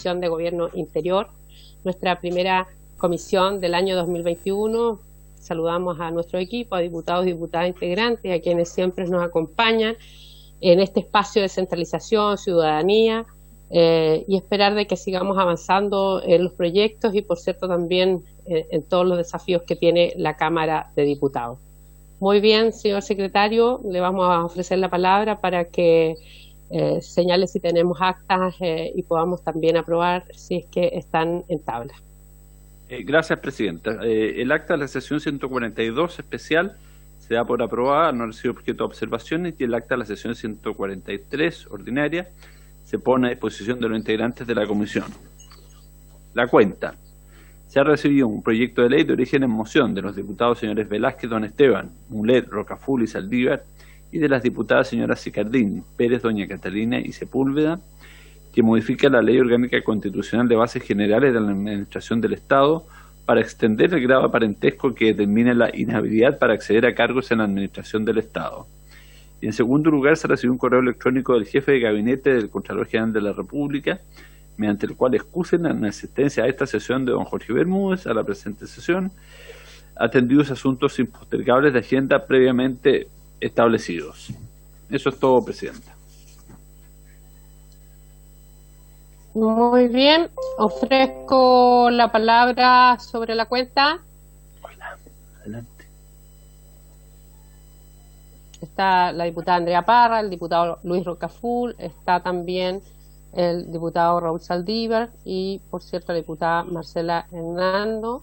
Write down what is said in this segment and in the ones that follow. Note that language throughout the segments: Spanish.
Comisión de Gobierno Interior, nuestra primera comisión del año 2021. Saludamos a nuestro equipo, a diputados y diputadas integrantes, a quienes siempre nos acompañan en este espacio de centralización, ciudadanía, y esperar de que sigamos avanzando en los proyectos y, por cierto, también en todos los desafíos que tiene la Cámara de Diputados. Muy bien, señor secretario, le vamos a ofrecer la palabra para que señale si tenemos actas y podamos también aprobar si es que están en tabla. Gracias, Presidenta. El acta de la sesión 142 especial se da por aprobada, no recibe objeto de observaciones, y el acta de la sesión 143 ordinaria se pone a disposición de los integrantes de la comisión. La cuenta. Se ha recibido un proyecto de ley de origen en moción de los diputados señores Velázquez, Don Esteban, Mulet, Rocaful y Saldívar, y de las diputadas señoras Sicardini, Pérez, Doña Catalina y Sepúlveda, que modifica la Ley Orgánica Constitucional de Bases Generales de la Administración del Estado para extender el grado de parentesco que determina la inhabilidad para acceder a cargos en la Administración del Estado. Y en segundo lugar, se recibió un correo electrónico del jefe de gabinete del Contralor General de la República, mediante el cual excusen la asistencia a esta sesión de don Jorge Bermúdez a la presente sesión, atendidos asuntos impostergables de agenda previamente establecidos. Eso es todo, Presidenta. Muy bien, ofrezco la palabra sobre la cuenta. Adelante. Está la diputada Andrea Parra, el diputado Luis Rocaful, está también el diputado Raúl Saldívar y, por cierto, la diputada Marcela Hernando.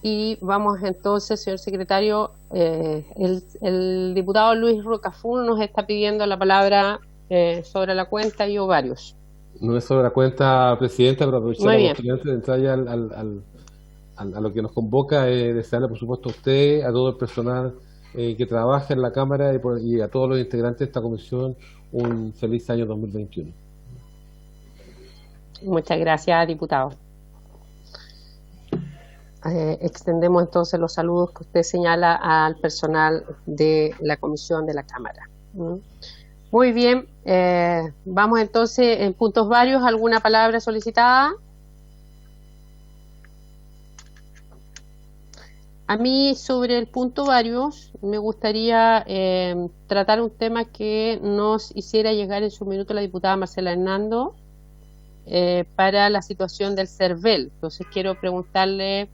Y vamos entonces, señor secretario, el diputado Luis Rocaful nos está pidiendo la palabra sobre la cuenta y varios. No es sobre la cuenta, Presidenta, pero aprovechar la oportunidad de entrar ya a lo que nos convoca, desearle, por supuesto, a usted, a todo el personal que trabaja en la Cámara y a todos los integrantes de esta comisión un feliz año 2021. Muchas gracias, diputado. Extendemos entonces los saludos que usted señala al personal de la comisión de la Cámara. Muy bien, vamos entonces en puntos varios. ¿Alguna palabra solicitada? A mí, sobre el punto varios, me gustaría tratar un tema que nos hiciera llegar en su minuto la diputada Marcela Hernando para la situación del CERVEL. Entonces quiero preguntarle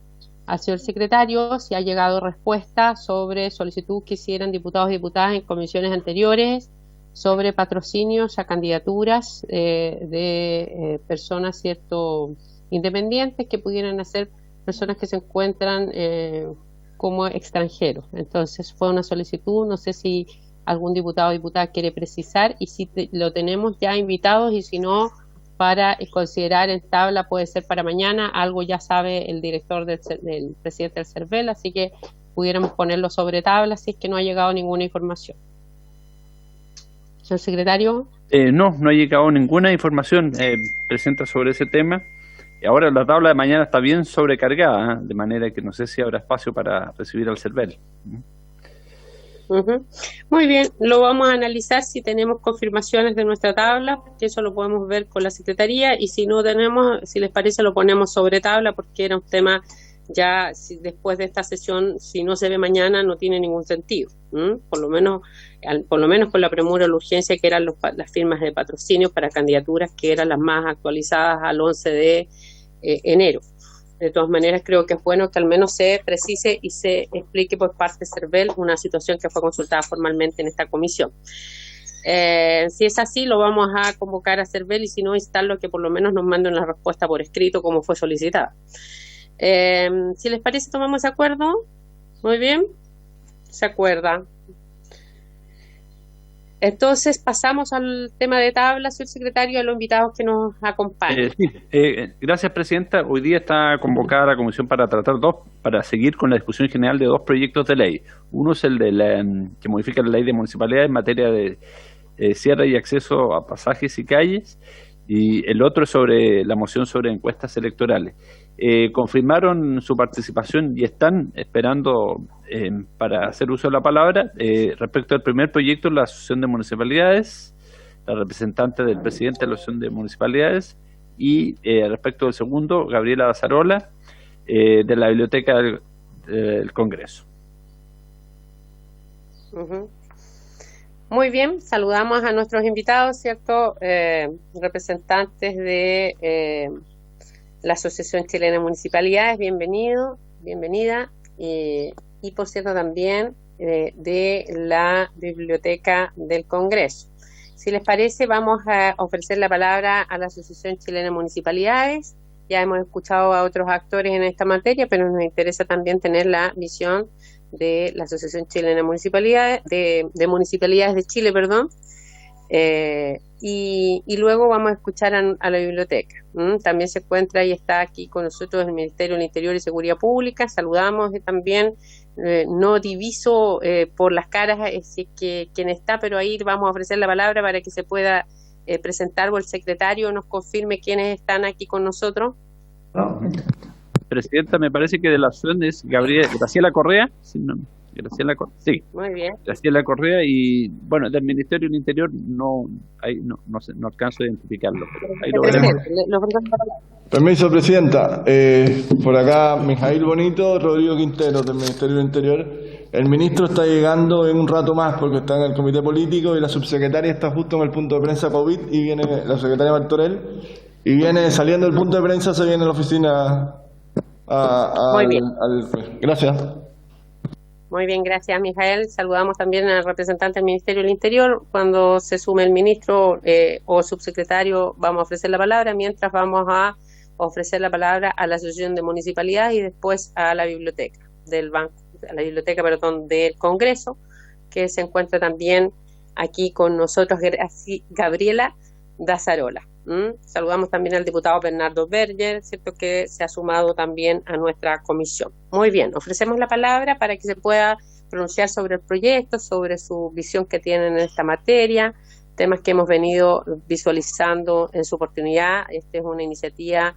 al señor secretario si ha llegado respuesta sobre solicitud que hicieran diputados y diputadas en comisiones anteriores sobre patrocinios a candidaturas de personas, cierto, independientes que pudieran ser personas que se encuentran como extranjeros. Entonces fue una solicitud, no sé si algún diputado o diputada quiere precisar y si lo tenemos ya invitados, y si no, para considerar en tabla puede ser para mañana. Algo ya sabe el director del presidente del CERVEL, así que pudiéramos ponerlo sobre tabla si es que no ha llegado ninguna información. Señor secretario. No ha llegado ninguna información presenta sobre ese tema. Ahora la tabla de mañana está bien sobrecargada, de manera que no sé si habrá espacio para recibir al CERVEL. Muy bien, lo vamos a analizar si tenemos confirmaciones de nuestra tabla, porque eso lo podemos ver con la Secretaría, y si no tenemos, si les parece, lo ponemos sobre tabla, porque era un tema ya, si después de esta sesión, si no se ve mañana, no tiene ningún sentido. Por lo menos con la premura o la urgencia que eran las firmas de patrocinio para candidaturas que eran las más actualizadas al 11 de enero. De todas maneras, creo que es bueno que al menos se precise y se explique por parte de CERVEL una situación que fue consultada formalmente en esta comisión. Si es así, lo vamos a convocar a CERVEL, y si no, instarlo que por lo menos nos manden la respuesta por escrito como fue solicitada. Si les parece, tomamos ese acuerdo. Muy bien, se acuerda. Entonces pasamos al tema de tabla, señor secretario, a los invitados que nos acompañan. Gracias, Presidenta. Hoy día está convocada la comisión para para seguir con la discusión general de dos proyectos de ley. Uno es el de que modifica la ley de municipalidades en materia de cierre y acceso a pasajes y calles, y el otro es sobre la moción sobre encuestas electorales. Confirmaron su participación y están esperando para hacer uso de la palabra. Respecto al primer proyecto, la Asociación de Municipalidades, la representante del presidente de la Asociación de Municipalidades, Y respecto del segundo, Gabriela Dazarola, de la Biblioteca del Congreso. Muy bien, saludamos a nuestros invitados, ¿cierto? Representantes de la Asociación Chilena de Municipalidades, bienvenida, y por cierto también de la Biblioteca del Congreso. Si les parece, vamos a ofrecer la palabra a la Asociación Chilena de Municipalidades. Ya hemos escuchado a otros actores en esta materia, pero nos interesa también tener la visión de la Asociación Chilena de Municipalidades, de Municipalidades de Chile, perdón. Y luego vamos a escuchar a la biblioteca. También se encuentra y está aquí con nosotros el Ministerio del Interior y Seguridad Pública. Saludamos también, no diviso por las caras quién está, pero ahí vamos a ofrecer la palabra para que se pueda presentar o el secretario nos confirme quiénes están aquí con nosotros. Presidenta, me parece que de la acción es Graciela Correa. Sí, sí. Muy bien. Graciela Correa, y bueno, del Ministerio del Interior no alcanzo a identificarlo. Pero ahí lo veremos. Permiso, Presidenta. Por acá, Mijail Bonito, Rodrigo Quintero, del Ministerio del Interior. El ministro está llegando en un rato más porque está en el comité político y la subsecretaria está justo en el punto de prensa COVID y viene la secretaria Martorell y viene saliendo del punto de prensa, se viene a la oficina. Muy bien. Gracias. Muy bien, gracias, Mijael. Saludamos también al representante del Ministerio del Interior. Cuando se sume el ministro o subsecretario, vamos a ofrecer la palabra, mientras vamos a ofrecer la palabra a la Asociación de Municipalidades y después a la biblioteca del del Congreso, que se encuentra también aquí con nosotros, Gabriela Dazarola. Saludamos también al diputado Bernardo Berger, cierto, que se ha sumado también a nuestra comisión. Muy bien, ofrecemos la palabra para que se pueda pronunciar sobre el proyecto, sobre su visión que tienen en esta materia, temas que hemos venido visualizando en su oportunidad. Esta es una iniciativa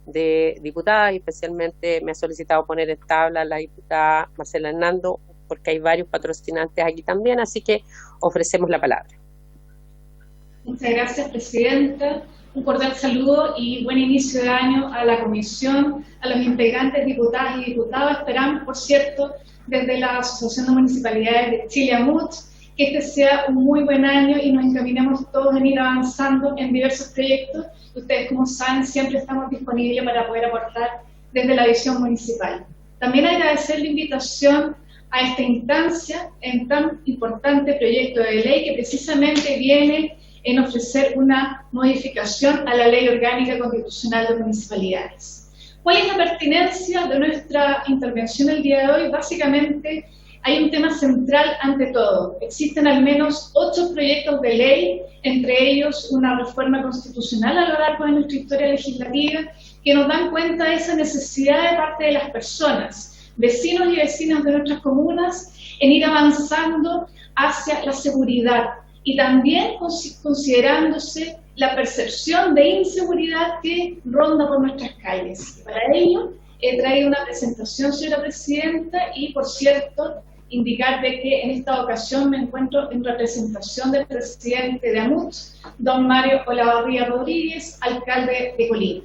de diputadas y especialmente me ha solicitado poner en tabla la diputada Marcela Hernando, porque hay varios patrocinantes aquí también, así que ofrecemos la palabra. Muchas gracias, Presidenta. Un cordial saludo y buen inicio de año a la Comisión, a los integrantes, diputadas y diputados. Esperamos, por cierto, desde la Asociación de Municipalidades de Chile, AMUCH, que este sea un muy buen año y nos encaminemos todos en ir avanzando en diversos proyectos. Ustedes, como saben, siempre estamos disponibles para poder aportar desde la visión municipal. También agradecer la invitación a esta instancia en tan importante proyecto de ley que precisamente viene en ofrecer una modificación a la Ley Orgánica Constitucional de Municipalidades. ¿Cuál es la pertinencia de nuestra intervención el día de hoy? Básicamente hay un tema central ante todo. Existen al menos 8 proyectos de ley, entre ellos una reforma constitucional a lo largo de nuestra historia legislativa, que nos dan cuenta de esa necesidad de parte de las personas, vecinos y vecinas de nuestras comunas, en ir avanzando hacia la seguridad, y también considerándose la percepción de inseguridad que ronda por nuestras calles. Para ello, he traído una presentación, señora Presidenta, y, por cierto, indicar de que en esta ocasión me encuentro en representación del presidente de AMUCH, don Mario Olavarría Rodríguez, alcalde de Colina.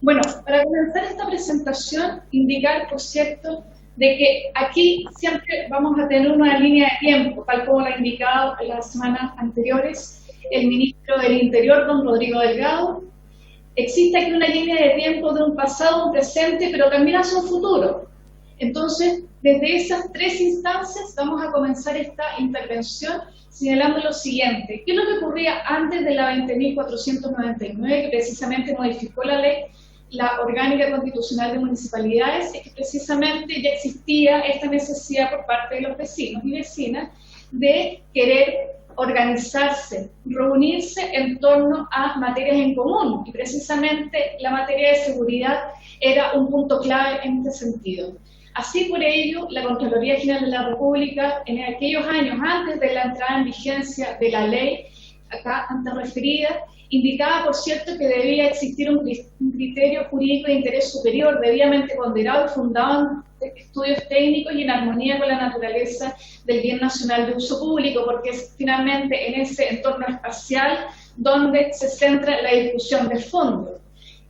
Bueno, para comenzar esta presentación, indicar, por cierto, de que aquí siempre vamos a tener una línea de tiempo, tal como lo ha indicado en las semanas anteriores el ministro del Interior, don Rodrigo Delgado. Existe aquí una línea de tiempo de un pasado, un presente, pero también hacia un futuro. Entonces, desde esas 3 instancias vamos a comenzar esta intervención señalando lo siguiente. ¿Qué es lo que ocurría antes de la 20.499, que precisamente modificó la ley, la Orgánica Constitucional de Municipalidades? Es que precisamente ya existía esta necesidad por parte de los vecinos y vecinas de querer organizarse, reunirse en torno a materias en común, y precisamente la materia de seguridad era un punto clave en este sentido. Así, por ello, la Contraloría General de la República, en aquellos años antes de la entrada en vigencia de la ley acá antes referida, indicaba, por cierto, que debía existir un criterio jurídico de interés superior, debidamente ponderado y fundado en estudios técnicos y en armonía con la naturaleza del bien nacional de uso público, porque es finalmente en ese entorno espacial donde se centra la discusión de fondo.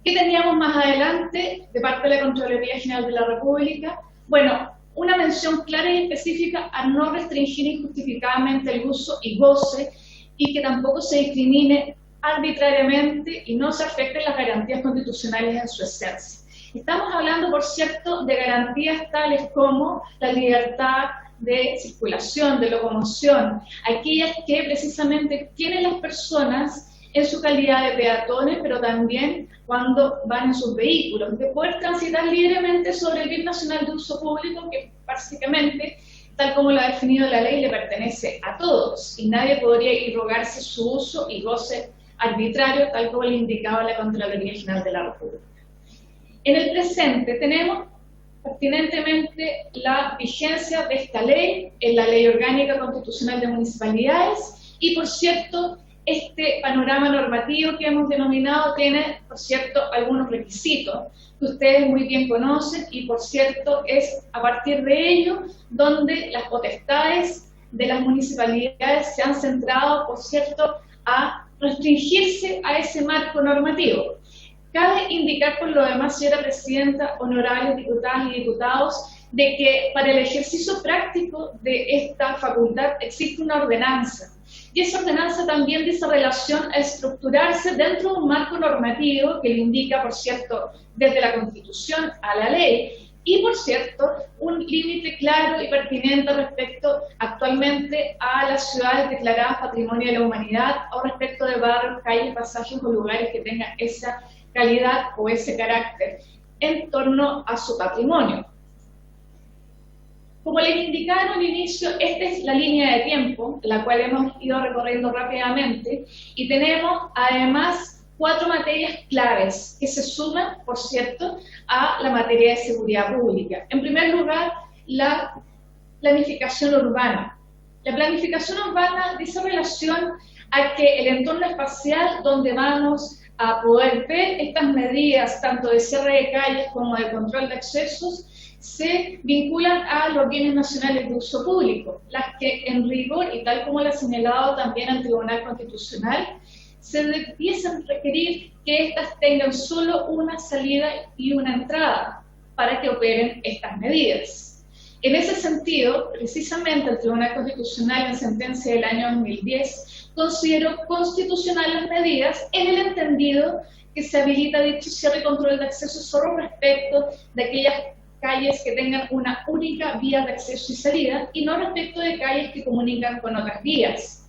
¿Qué teníamos más adelante de parte de la Contraloría General de la República? Bueno, una mención clara y específica a no restringir injustificadamente el uso y goce y que tampoco se discrimine arbitrariamente y no se afecten las garantías constitucionales en su esencia. Estamos hablando, por cierto, de garantías tales como la libertad de circulación, de locomoción, aquellas que precisamente tienen las personas en su calidad de peatones, pero también cuando van en sus vehículos, de poder transitar libremente sobre el bien nacional de uso público, que básicamente, tal como lo ha definido la ley, le pertenece a todos, y nadie podría irrogarse su uso y goce arbitrario, tal como le indicaba la Contraloría General de la República. En el presente tenemos pertinentemente la vigencia de esta ley en la Ley Orgánica Constitucional de Municipalidades y, por cierto, este panorama normativo que hemos denominado tiene, por cierto, algunos requisitos que ustedes muy bien conocen y, por cierto, es a partir de ello donde las potestades de las municipalidades se han centrado, por cierto, a restringirse a ese marco normativo. Cabe indicar por lo demás, señora Presidenta, honorables diputadas y diputados, de que para el ejercicio práctico de esta facultad existe una ordenanza. Y esa ordenanza también dice relación a estructurarse dentro de un marco normativo que le indica, por cierto, desde la Constitución a la ley, y, por cierto, un límite claro y pertinente respecto actualmente a las ciudades declaradas Patrimonio de la Humanidad o respecto de barrios, calles, pasajes o lugares que tengan esa calidad o ese carácter en torno a su patrimonio. Como les indicaba al inicio, esta es la línea de tiempo, la cual hemos ido recorriendo rápidamente, y tenemos además 4 materias claves que se suman, por cierto, a la materia de seguridad pública. En primer lugar, la planificación urbana. La planificación urbana dice relación a que el entorno espacial donde vamos a poder ver estas medidas, tanto de cierre de calles como de control de accesos, se vinculan a los bienes nacionales de uso público, las que en rigor, y tal como lo ha señalado también el Tribunal Constitucional, se debiesen requerir que éstas tengan solo una salida y una entrada para que operen estas medidas. En ese sentido, precisamente el Tribunal Constitucional en sentencia del año 2010 consideró constitucional las medidas en el entendido que se habilita dicho cierre y control de acceso solo respecto de aquellas calles que tengan una única vía de acceso y salida y no respecto de calles que comunican con otras vías.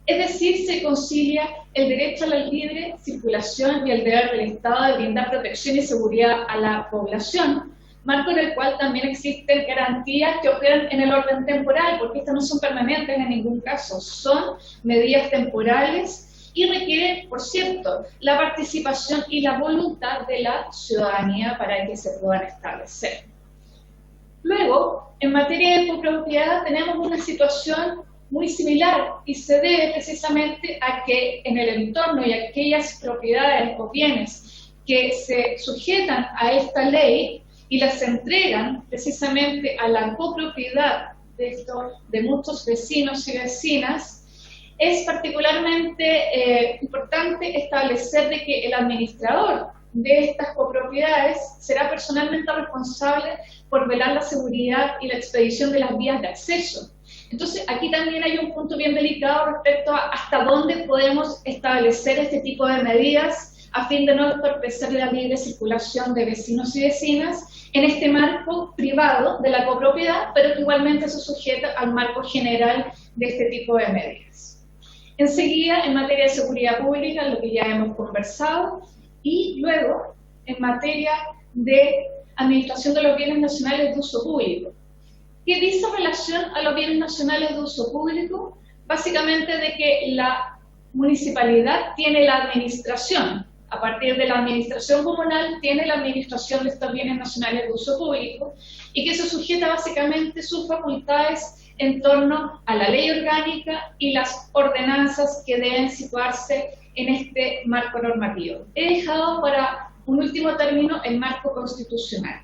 Es decir, se concilia el derecho a la libre circulación y el deber del Estado de brindar protección y seguridad a la población, marco en el cual también existen garantías que operan en el orden temporal, porque estas no son permanentes en ningún caso, son medidas temporales y requieren, por cierto, la participación y la voluntad de la ciudadanía para que se puedan establecer. Luego, en materia de copropiedad tenemos una situación muy similar y se debe precisamente a que en el entorno y aquellas propiedades o bienes que se sujetan a esta ley y las entregan precisamente a la copropiedad de muchos vecinos y vecinas, es particularmente importante establecer de que el administrador de estas copropiedades será personalmente responsable por velar la seguridad y la expedición de las vías de acceso. Entonces, aquí también hay un punto bien delicado respecto a hasta dónde podemos establecer este tipo de medidas a fin de no entorpecer la libre circulación de vecinos y vecinas en este marco privado de la copropiedad, pero que igualmente se sujeta al marco general de este tipo de medidas. Enseguida, en materia de seguridad pública, lo que ya hemos conversado, y luego, en materia de administración de los bienes nacionales de uso público. ¿Qué dice relación a los bienes nacionales de uso público? Básicamente de que la municipalidad tiene la administración, a partir de la administración comunal tiene la administración de estos bienes nacionales de uso público y que se sujeta básicamente sus facultades en torno a la ley orgánica y las ordenanzas que deben situarse en este marco normativo. He dejado para un último término el marco constitucional.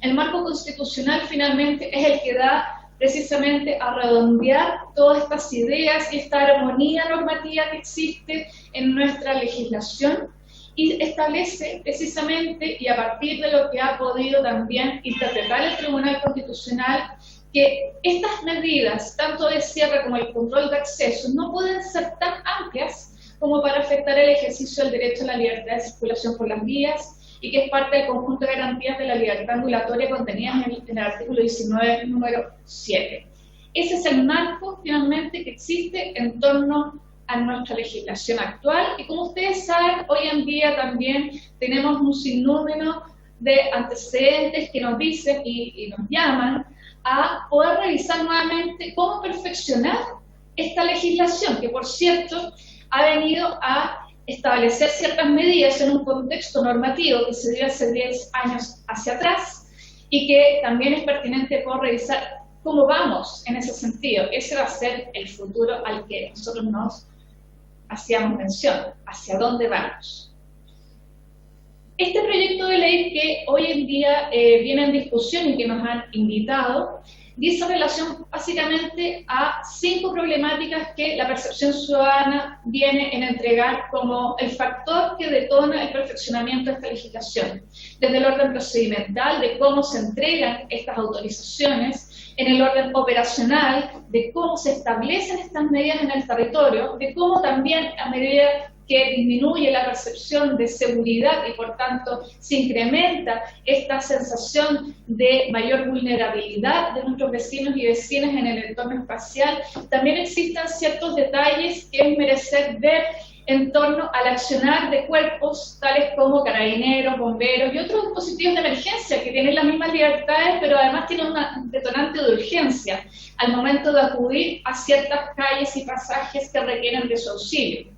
El marco constitucional finalmente es el que da precisamente a redondear todas estas ideas y esta armonía normativa que existe en nuestra legislación y establece precisamente, y a partir de lo que ha podido también interpretar el Tribunal Constitucional, que estas medidas, tanto de cierre como el control de acceso, no pueden ser tan amplias como para afectar el ejercicio del derecho a la libertad de circulación por las vías, y que es parte del conjunto de garantías de la libertad ambulatoria contenidas en el artículo 19, número 7. Ese es el marco, finalmente, que existe en torno a nuestra legislación actual, y como ustedes saben, hoy en día también tenemos un sinnúmero de antecedentes que nos dicen y nos llaman a poder revisar nuevamente cómo perfeccionar esta legislación, que por cierto ha venido a establecer ciertas medidas en un contexto normativo que se dio hace 10 años hacia atrás, y que también es pertinente poder revisar cómo vamos en ese sentido. Ese va a ser el futuro al que nosotros nos hacíamos mención, hacia dónde vamos. Este proyecto de ley que hoy en día viene en discusión y que nos han invitado, dice relación básicamente a 5 problemáticas que la percepción ciudadana viene en entregar como el factor que detona el perfeccionamiento de esta legislación, desde el orden procedimental, de cómo se entregan estas autorizaciones, en el orden operacional, de cómo se establecen estas medidas en el territorio, de cómo también a medida que disminuye la percepción de seguridad y por tanto se incrementa esta sensación de mayor vulnerabilidad de nuestros vecinos y vecinas en el entorno espacial, también existen ciertos detalles que es merecer ver en torno al accionar de cuerpos tales como carabineros, bomberos y otros dispositivos de emergencia que tienen las mismas libertades, pero además tienen un detonante de urgencia al momento de acudir a ciertas calles y pasajes que requieren de su auxilio.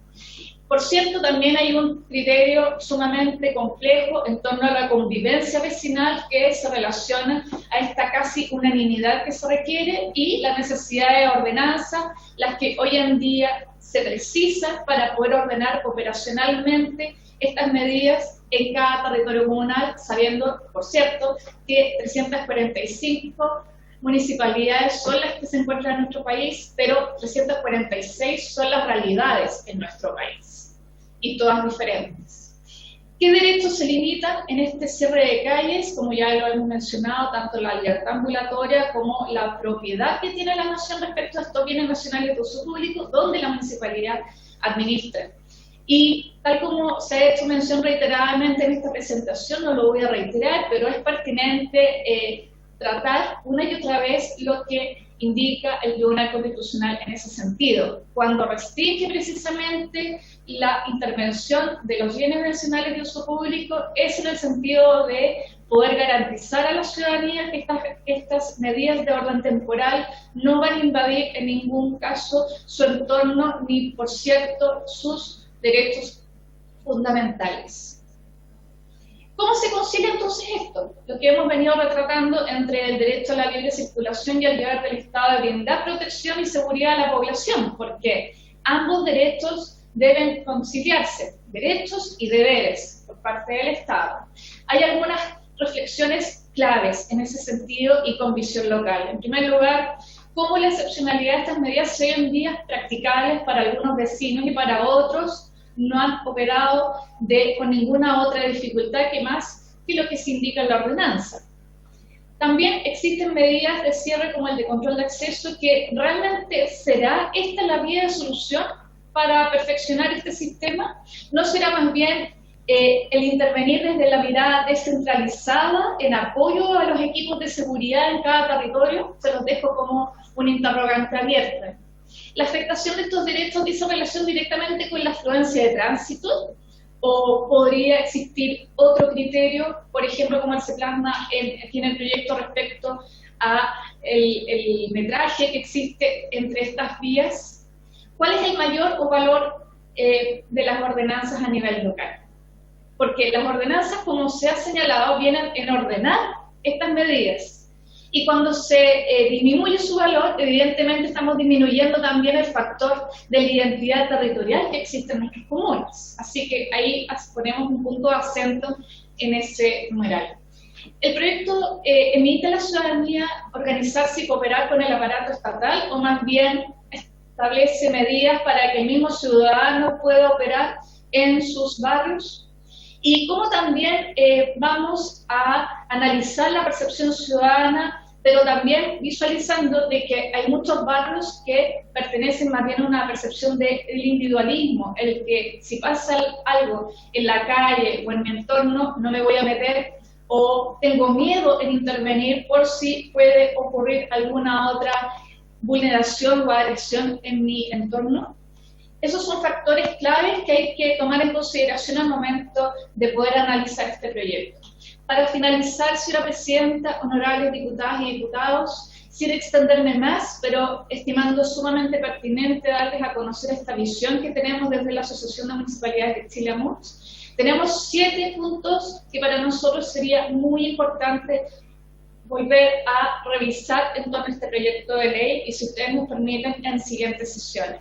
Por cierto, también hay un criterio sumamente complejo en torno a la convivencia vecinal que se relaciona a esta casi unanimidad que se requiere y la necesidad de ordenanza, las que hoy en día se precisan para poder ordenar operacionalmente estas medidas en cada territorio comunal, sabiendo, por cierto, que 345 municipalidades son las que se encuentran en nuestro país, pero 346 son las realidades en nuestro país, y todas diferentes. ¿Qué derechos se limitan en este cierre de calles? Como ya lo hemos mencionado, tanto la libertad ambulatoria como la propiedad que tiene la nación respecto a estos bienes nacionales de uso público, donde la municipalidad administra. Y tal como se ha hecho mención reiteradamente en esta presentación, no lo voy a reiterar, pero es pertinente tratar una y otra vez lo que indica el Tribunal Constitucional en ese sentido, cuando restringe precisamente la intervención de los bienes nacionales de uso público, es en el sentido de poder garantizar a la ciudadanía que estas medidas de orden temporal no van a invadir en ningún caso su entorno ni, por cierto, sus derechos fundamentales. ¿Cómo se concilia entonces esto? Lo que hemos venido retratando entre el derecho a la libre circulación y el deber del Estado de brindar protección y seguridad a la población, porque ambos derechos deben conciliarse, derechos y deberes por parte del Estado. Hay algunas reflexiones claves en ese sentido y con visión local. En primer lugar, cómo la excepcionalidad de estas medidas hoy en día practicables para algunos vecinos y para otros no han operado con ninguna otra dificultad que más que lo que se indica en la ordenanza. También existen medidas de cierre como el de control de acceso que realmente ¿será esta la vía de solución para perfeccionar este sistema? ¿No será más bien el intervenir desde la mirada descentralizada en apoyo a los equipos de seguridad en cada territorio? Se los dejo como un interrogante abierta. La afectación de estos derechos dice relación directamente con la afluencia de tránsito, o podría existir otro criterio, por ejemplo, como se plasma aquí en el proyecto respecto a el metraje que existe entre estas vías. ¿Cuál es el mayor valor de las ordenanzas a nivel local? Porque las ordenanzas, como se ha señalado, vienen en ordenar estas medidas. Y cuando se disminuye su valor, evidentemente estamos disminuyendo también el factor de la identidad territorial que existe en nuestros comunes. Así que ahí ponemos un punto de acento en ese numeral. El proyecto emite a la ciudadanía organizarse y cooperar con el aparato estatal, o más bien establece medidas para que el mismo ciudadano pueda operar en sus barrios. y cómo también vamos a analizar la percepción ciudadana, pero también visualizando de que hay muchos barrios que pertenecen más bien a una percepción del individualismo, el que si pasa algo en la calle o en mi entorno no me voy a meter, o tengo miedo en intervenir por si puede ocurrir alguna otra vulneración o agresión en mi entorno. Esos son factores claves que hay que tomar en consideración al momento de poder analizar este proyecto. Para finalizar, señora Presidenta, honorables diputadas y diputados, sin extenderme más, pero estimando sumamente pertinente darles a conocer esta visión que tenemos desde la Asociación de Municipalidades de Chile, AMUCH, tenemos 7 puntos que para nosotros sería muy importante volver a revisar en torno a este proyecto de ley y, si ustedes nos permiten, en siguientes sesiones.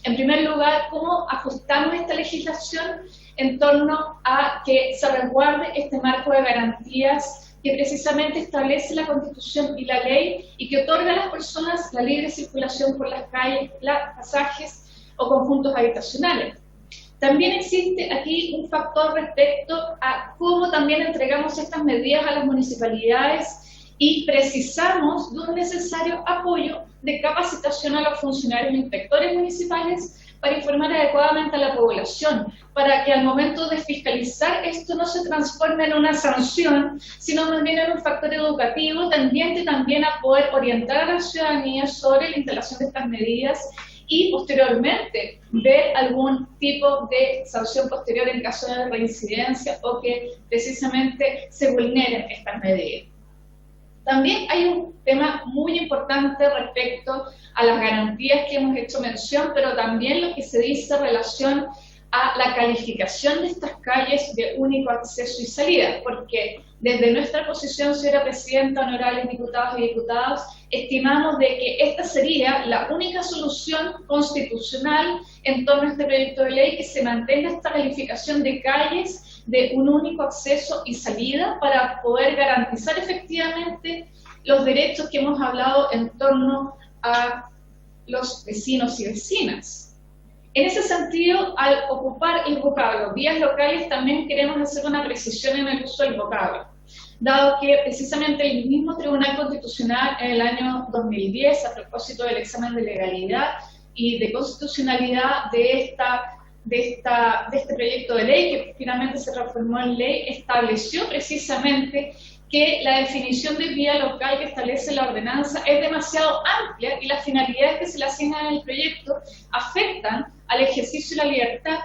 En primer lugar, cómo ajustamos esta legislación en torno a que se resguarde este marco de garantías que precisamente establece la Constitución y la ley y que otorga a las personas la libre circulación por las calles, pasajes o conjuntos habitacionales. También existe aquí un factor respecto a cómo también entregamos estas medidas a las municipalidades y precisamos de un necesario apoyo de capacitación a los funcionarios e inspectores municipales para informar adecuadamente a la población, para que al momento de fiscalizar esto no se transforme en una sanción, sino más bien en un factor educativo tendiente también a poder orientar a la ciudadanía sobre la instalación de estas medidas y posteriormente ver algún tipo de sanción posterior en caso de reincidencia o que precisamente se vulneren estas medidas. También hay un tema muy importante respecto a las garantías que hemos hecho mención, pero también lo que se dice en relación a la calificación de estas calles de único acceso y salida, porque desde nuestra posición, señora Presidenta, honorables diputados y diputadas, estimamos de que esta sería la única solución constitucional en torno a este proyecto de ley, que se mantenga esta calificación de calles de un único acceso y salida para poder garantizar efectivamente los derechos que hemos hablado en torno a los vecinos y vecinas. En ese sentido, al ocupar el vocablo vías locales, también queremos hacer una precisión en el uso del vocablo, dado que precisamente el mismo Tribunal Constitucional en el año 2010, a propósito del examen de legalidad y de constitucionalidad de este proyecto de ley, que finalmente se transformó en ley, estableció precisamente que la definición de vía local que establece la ordenanza es demasiado amplia y las finalidades que se le asignan en el proyecto afectan al ejercicio de la libertad,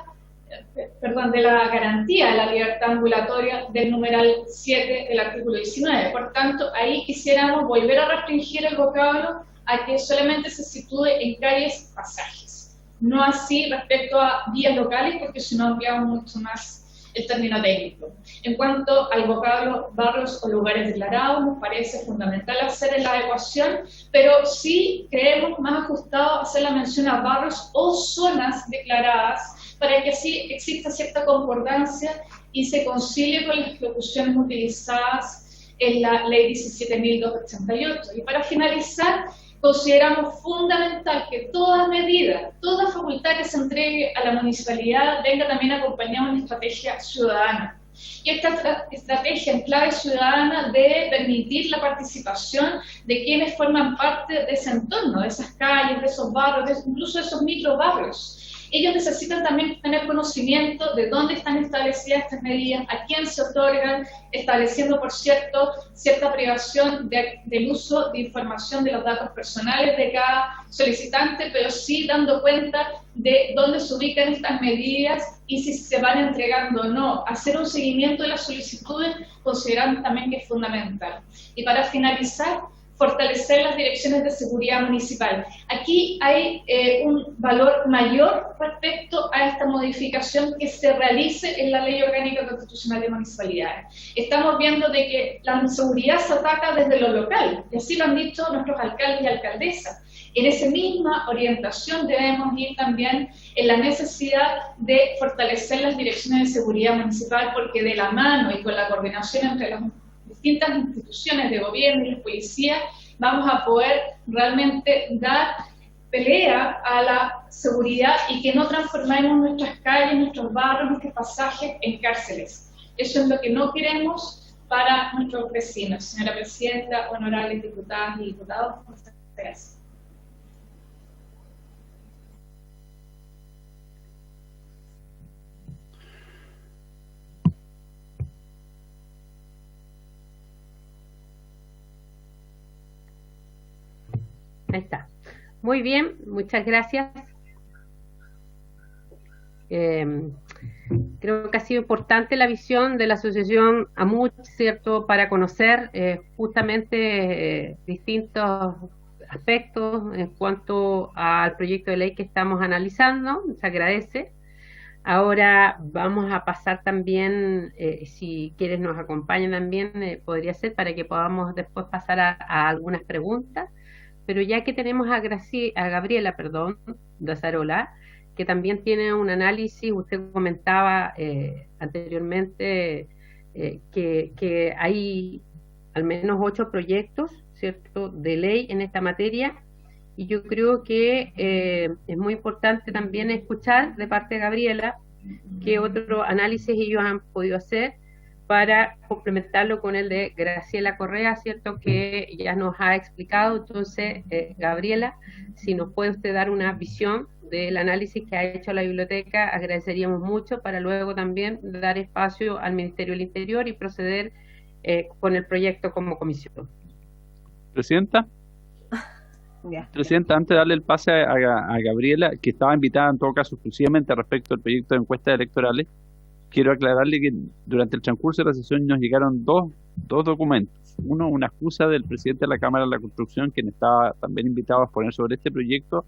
de la garantía de la libertad ambulatoria del numeral 7 del artículo 19. Por tanto, ahí quisiéramos volver a restringir el vocablo a que solamente se sitúe en calles, pasajes. No así respecto a vías locales, porque si no ampliamos mucho más el término técnico. En cuanto al vocablo barrios o lugares declarados, nos parece fundamental hacer la adecuación, pero sí creemos más ajustado hacer la mención a barrios o zonas declaradas, para que así exista cierta concordancia y se concilie con las locuciones utilizadas en la Ley 17.288. Y para finalizar, consideramos fundamental que toda medida, toda facultad que se entregue a la municipalidad venga también acompañada de una estrategia ciudadana. Y esta estrategia en clave ciudadana debe permitir la participación de quienes forman parte de ese entorno, de esas calles, de esos barrios, incluso de esos microbarrios. Ellos necesitan también tener conocimiento de dónde están establecidas estas medidas, a quién se otorgan, estableciendo, por cierto, cierta privación del uso de información de los datos personales de cada solicitante, pero sí dando cuenta de dónde se ubican estas medidas y si se van entregando o no. Hacer un seguimiento de las solicitudes consideramos también que es fundamental. Y para finalizar, fortalecer las direcciones de seguridad municipal. Aquí hay un valor mayor respecto a esta modificación que se realice en la Ley Orgánica Constitucional de Municipalidades. Estamos viendo de que la seguridad se ataca desde lo local, y así lo han dicho nuestros alcaldes y alcaldesas. En esa misma orientación debemos ir también en la necesidad de fortalecer las direcciones de seguridad municipal, porque de la mano y con la coordinación entre las distintas instituciones de gobierno y la policía, vamos a poder realmente dar pelea a la seguridad y que no transformemos nuestras calles, nuestros barrios, nuestros pasajes en cárceles. Eso es lo que no queremos para nuestros vecinos. Señora Presidenta, honorables diputadas y diputados, muchas gracias. Ahí está. Muy bien, muchas gracias. Creo que ha sido importante la visión de la asociación AMUCH, ¿cierto?, para conocer justamente distintos aspectos en cuanto al proyecto de ley que estamos analizando. Se agradece. Ahora vamos a pasar también, si quieres nos acompaña también, podría ser para que podamos después pasar a algunas preguntas. Pero ya que tenemos a Gabriela, Dazarola, que también tiene un análisis, usted comentaba anteriormente que hay al menos 8 proyectos, ¿cierto?, de ley en esta materia, y yo creo que es muy importante también escuchar de parte de Gabriela qué otro análisis ellos han podido hacer para complementarlo con el de Graciela Correa, ¿cierto?, que ya nos ha explicado. Entonces, Gabriela, si nos puede usted dar una visión del análisis que ha hecho la biblioteca, agradeceríamos mucho, para luego también dar espacio al Ministerio del Interior y proceder con el proyecto como comisión. Presidenta. Presidenta, antes de darle el pase a Gabriela, que estaba invitada en todo caso exclusivamente respecto al proyecto de encuestas electorales, quiero aclararle que durante el transcurso de la sesión nos llegaron dos documentos. Uno, una excusa del presidente de la Cámara de la Construcción, quien estaba también invitado a exponer sobre este proyecto,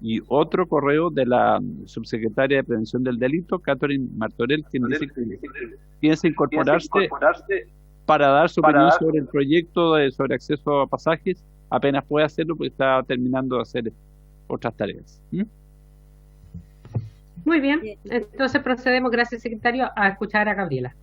y otro correo de la subsecretaria de Prevención del Delito, Catherine Martorell, quien dice que piensa incorporarse para dar su opinión sobre el proyecto sobre acceso a pasajes, apenas puede hacerlo porque está terminando de hacer otras tareas. Muy bien, entonces procedemos, gracias secretario, a escuchar a Gabriela.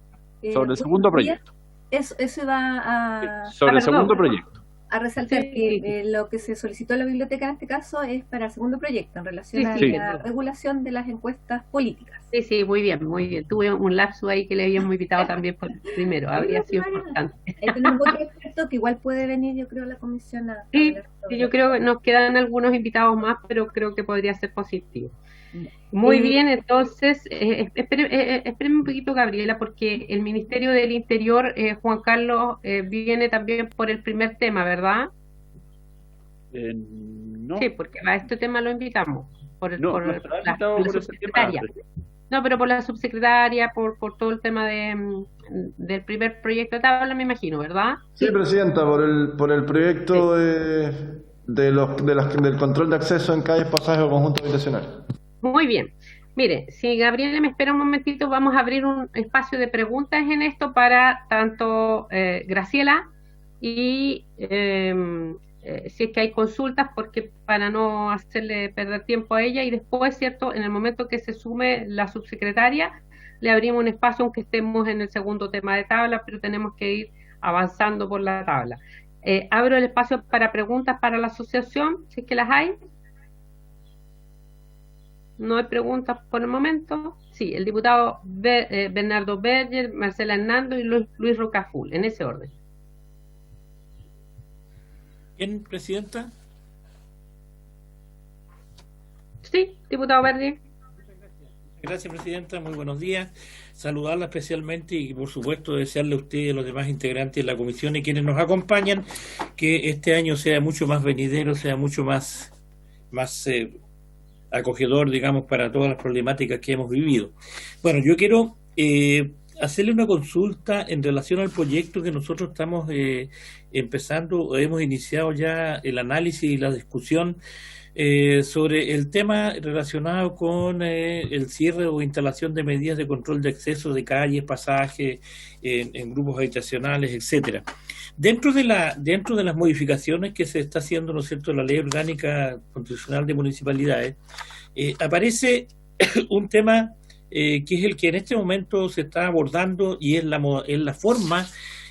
Sobre el segundo proyecto. Eso va a... Sobre el segundo proyecto. A resaltar que lo que se solicitó a la biblioteca en este caso es para el segundo proyecto, en relación a la regulación de las encuestas políticas. Sí, muy bien, muy bien. Tuve un lapso ahí que le habíamos invitado también por primero, habría sido importante. Tenemos otro experto que igual puede venir, yo creo, a la comisión a sí, yo creo que nos quedan algunos invitados más, pero creo que podría ser positivo. Muy bien, entonces, espérenme un poquito, Gabriela, porque el Ministerio del Interior, Juan Carlos, viene también por el primer tema, ¿verdad? No. Sí, porque a este tema lo invitamos. Por la subsecretaria. No, pero por la subsecretaria, por todo el tema del primer proyecto de tabla, me imagino, ¿verdad? Sí, Presidenta, por el proyecto del control de acceso en calles, pasajes o conjuntos habitacionales. Muy bien. Mire, si Gabriela me espera un momentito, vamos a abrir un espacio de preguntas en esto para tanto Graciela y si es que hay consultas, porque para no hacerle perder tiempo a ella, y después, ¿cierto?, en el momento que se sume la subsecretaria, le abrimos un espacio aunque estemos en el segundo tema de tabla, pero tenemos que ir avanzando por la tabla. Abro el espacio para preguntas para la asociación, si es que las hay. No hay preguntas por el momento. Sí, el diputado Bernardo Berger, Marcela Hernando y Luis Rocaful, en ese orden. Bien, Presidenta. Sí, diputado Berger. Gracias, Presidenta. Muy buenos días. Saludarla especialmente y, por supuesto, desearle a usted y a los demás integrantes de la comisión y quienes nos acompañan que este año sea mucho más venidero, sea mucho más acogedor, digamos, para todas las problemáticas que hemos vivido. Bueno, yo quiero hacerle una consulta en relación al proyecto que nosotros estamos empezando, hemos iniciado ya el análisis y la discusión sobre el tema relacionado con el cierre o instalación de medidas de control de acceso de calles, pasajes, en grupos habitacionales, etcétera. Dentro de las modificaciones que se está haciendo, ¿no es cierto?, la Ley Orgánica Constitucional de Municipalidades, aparece un tema que es el que en este momento se está abordando y es la forma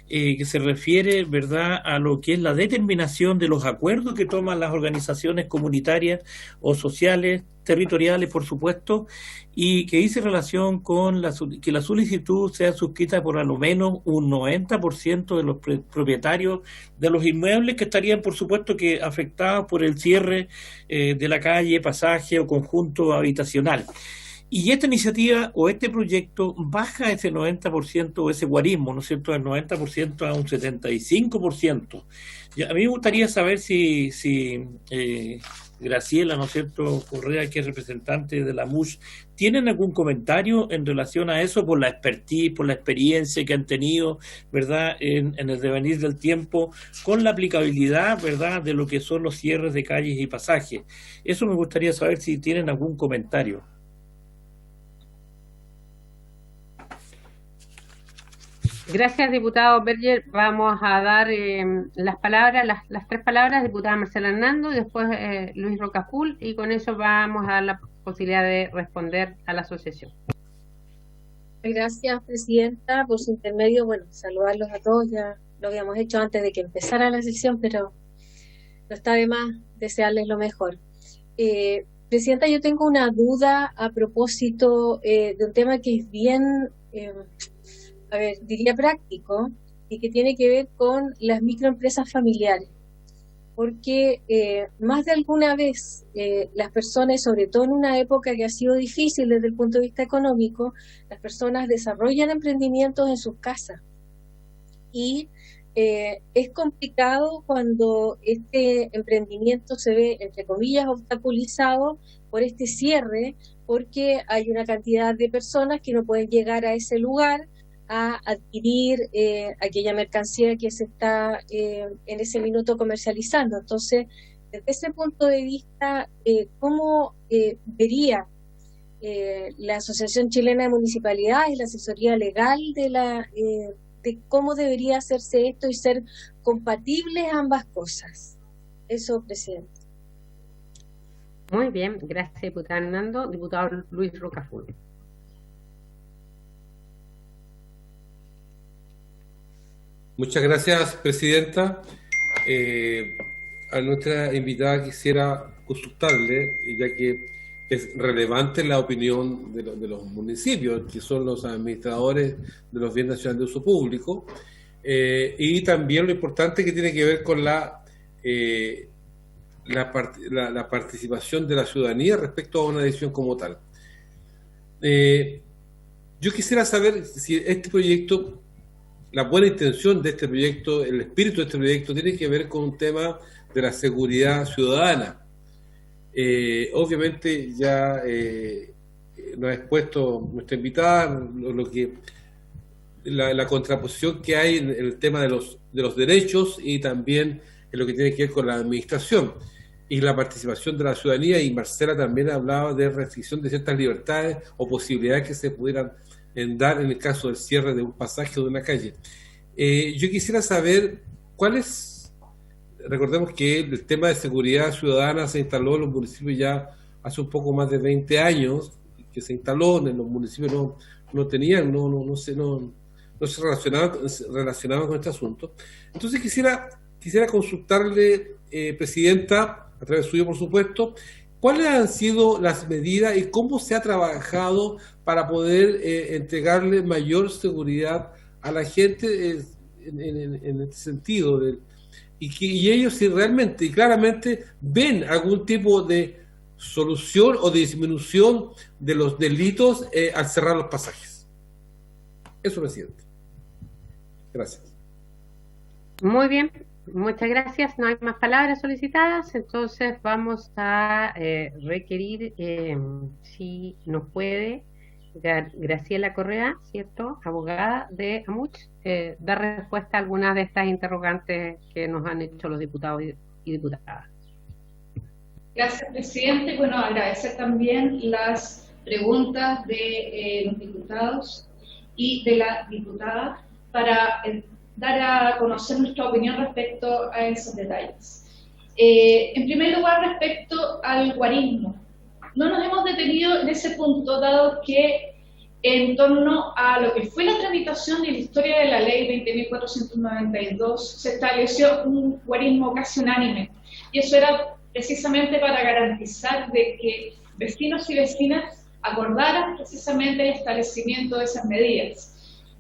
que se refiere, ¿verdad?, a lo que es la determinación de los acuerdos que toman las organizaciones comunitarias o sociales, territoriales, por supuesto, y que dice relación con que la solicitud sea suscrita por a lo menos un 90% de los propietarios de los inmuebles que estarían, por supuesto, que afectados por el cierre de la calle, pasaje o conjunto habitacional. Y esta iniciativa o este proyecto baja ese 90% o ese guarismo, ¿no es cierto?, del 90% a un 75%. A mí me gustaría saber si Graciela, ¿no es cierto?, Correa, que es representante de la MUSH, ¿tienen algún comentario en relación a eso por la expertise, por la experiencia que han tenido, ¿verdad?, en el devenir del tiempo, con la aplicabilidad, ¿verdad?, de lo que son los cierres de calles y pasajes? Eso me gustaría saber si tienen algún comentario. Gracias, diputado Berger. Vamos a dar las palabras, las tres palabras, diputada Marcela Hernando y después Luis Rocaful, y con eso vamos a dar la posibilidad de responder a la asociación. Gracias, presidenta, por su intermedio. Bueno, saludarlos a todos, ya lo habíamos hecho antes de que empezara la sesión, pero no está de más desearles lo mejor. Presidenta, yo tengo una duda a propósito de un tema que es bien... diría práctico, y que tiene que ver con las microempresas familiares, porque más de alguna vez las personas, sobre todo en una época que ha sido difícil desde el punto de vista económico, las personas desarrollan emprendimientos en sus casas, y es complicado cuando este emprendimiento se ve, entre comillas, obstaculizado por este cierre, porque hay una cantidad de personas que no pueden llegar a ese lugar a adquirir aquella mercancía que se está en ese minuto comercializando. Entonces, desde ese punto de vista, ¿cómo vería la Asociación Chilena de Municipalidades, la asesoría legal de cómo debería hacerse esto y ser compatibles ambas cosas? Eso, presidente. Muy bien, gracias, diputada Hernando. Diputado Luis Rocaful. Muchas gracias, presidenta. A nuestra invitada quisiera consultarle, ya que es relevante la opinión de los municipios, que son los administradores de los bienes nacionales de uso público, y también lo importante que tiene que ver con la participación de la ciudadanía respecto a una decisión como tal. Yo quisiera saber si este proyecto, la buena intención de este proyecto, el espíritu de este proyecto, tiene que ver con un tema de la seguridad ciudadana. Obviamente ya nos ha expuesto nuestra invitada la contraposición que hay en el tema de los derechos y también en lo que tiene que ver con la administración y la participación de la ciudadanía, y Marcela también hablaba de restricción de ciertas libertades o posibilidades que se pudieran dar en el caso del cierre de un pasaje o de una calle. Yo quisiera saber recordemos que el tema de seguridad ciudadana se instaló en los municipios ya hace un poco más de 20 años, que se instaló, en los municipios no se relacionaban con este asunto. Entonces quisiera consultarle, presidenta, a través suyo por supuesto, ¿cuáles han sido las medidas y cómo se ha trabajado para poder entregarle mayor seguridad a la gente en este sentido? Y ellos si realmente y claramente ven algún tipo de solución o de disminución de los delitos al cerrar los pasajes. Eso, presidente. Gracias. Muy bien. Muchas gracias. No hay más palabras solicitadas, entonces vamos a requerir, si nos puede, Graciela Correa, ¿cierto?, abogada de AMUCH, dar respuesta a algunas de estas interrogantes que nos han hecho los diputados y diputadas. Gracias, presidente. Bueno, agradecer también las preguntas de los diputados y de la diputada para dar a conocer nuestra opinión respecto a esos detalles. En primer lugar, respecto al guarismo. No nos hemos detenido en ese punto, dado que en torno a lo que fue la tramitación y la historia de la ley 20.492, se estableció un guarismo casi unánime. Y eso era precisamente para garantizar de que vecinos y vecinas acordaran precisamente el establecimiento de esas medidas.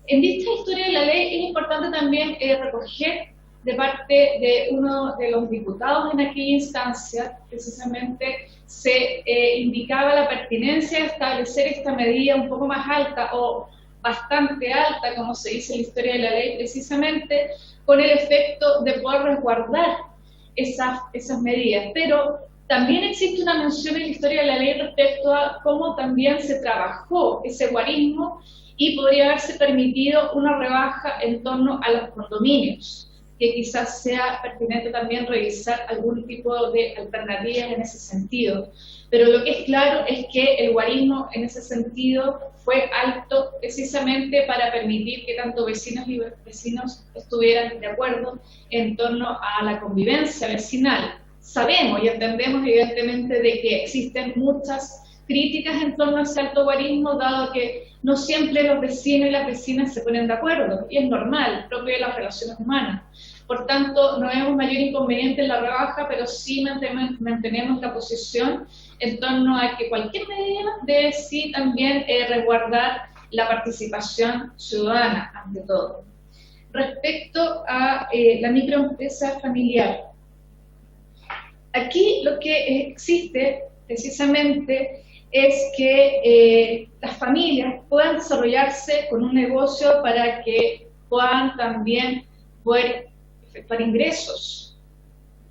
En esta historia de la ley es importante también recoger de parte de uno de los diputados en aquella instancia, precisamente se indicaba la pertinencia de establecer esta medida un poco más alta o bastante alta, como se dice en la historia de la ley, precisamente con el efecto de poder resguardar esas medidas. Pero también existe una mención en la historia de la ley respecto a cómo también se trabajó ese guarismo y podría haberse permitido una rebaja en torno a los condominios, que quizás sea pertinente también revisar algún tipo de alternativas en ese sentido. Pero lo que es claro es que el guarismo en ese sentido fue alto precisamente para permitir que tanto vecinos y vecinos estuvieran de acuerdo en torno a la convivencia vecinal. Sabemos y entendemos evidentemente de que existen muchas críticas en torno a ese alto guarismo, dado que no siempre los vecinos y las vecinas se ponen de acuerdo, y es normal, propio de las relaciones humanas. Por tanto, no vemos mayor inconveniente en la rebaja, pero sí mantenemos la posición en torno a que cualquier medida debe sí también resguardar la participación ciudadana, ante todo. Respecto a la microempresa familiar, aquí lo que existe precisamente es que las familias puedan desarrollarse con un negocio para que puedan también poder efectuar ingresos.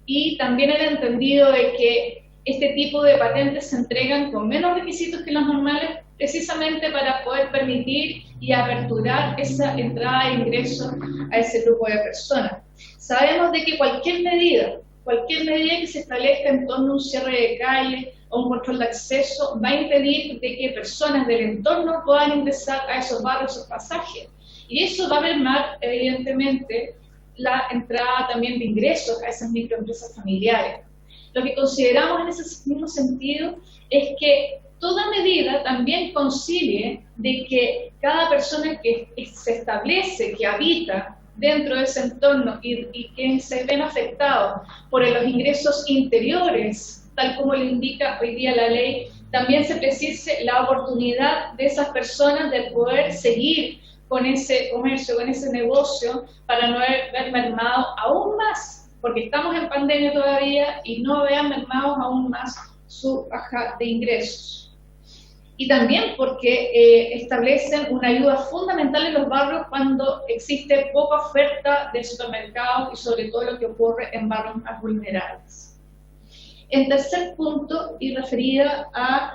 Y también el entendido de que este tipo de patentes se entregan con menos requisitos que las normales, precisamente para poder permitir y aperturar esa entrada de ingresos a ese grupo de personas. Sabemos de que cualquier medida que se establezca en torno a un cierre de calle o un control de acceso va a impedir de que personas del entorno puedan ingresar a esos barrios, esos pasajes. Y eso va a mermar, evidentemente, la entrada también de ingresos a esas microempresas familiares. Lo que consideramos en ese mismo sentido es que toda medida también concilie de que cada persona que se establece, que habita dentro de ese entorno y que se ven afectados por los ingresos interiores, tal como le indica hoy día la ley, también se precise la oportunidad de esas personas de poder seguir con ese comercio, con ese negocio, para no ver mermado aún más, porque estamos en pandemia todavía, y no vean mermados aún más su baja de ingresos. Y también porque establecen una ayuda fundamental en los barrios cuando existe poca oferta de supermercados y sobre todo lo que ocurre en barrios más vulnerables. En tercer punto, y referida a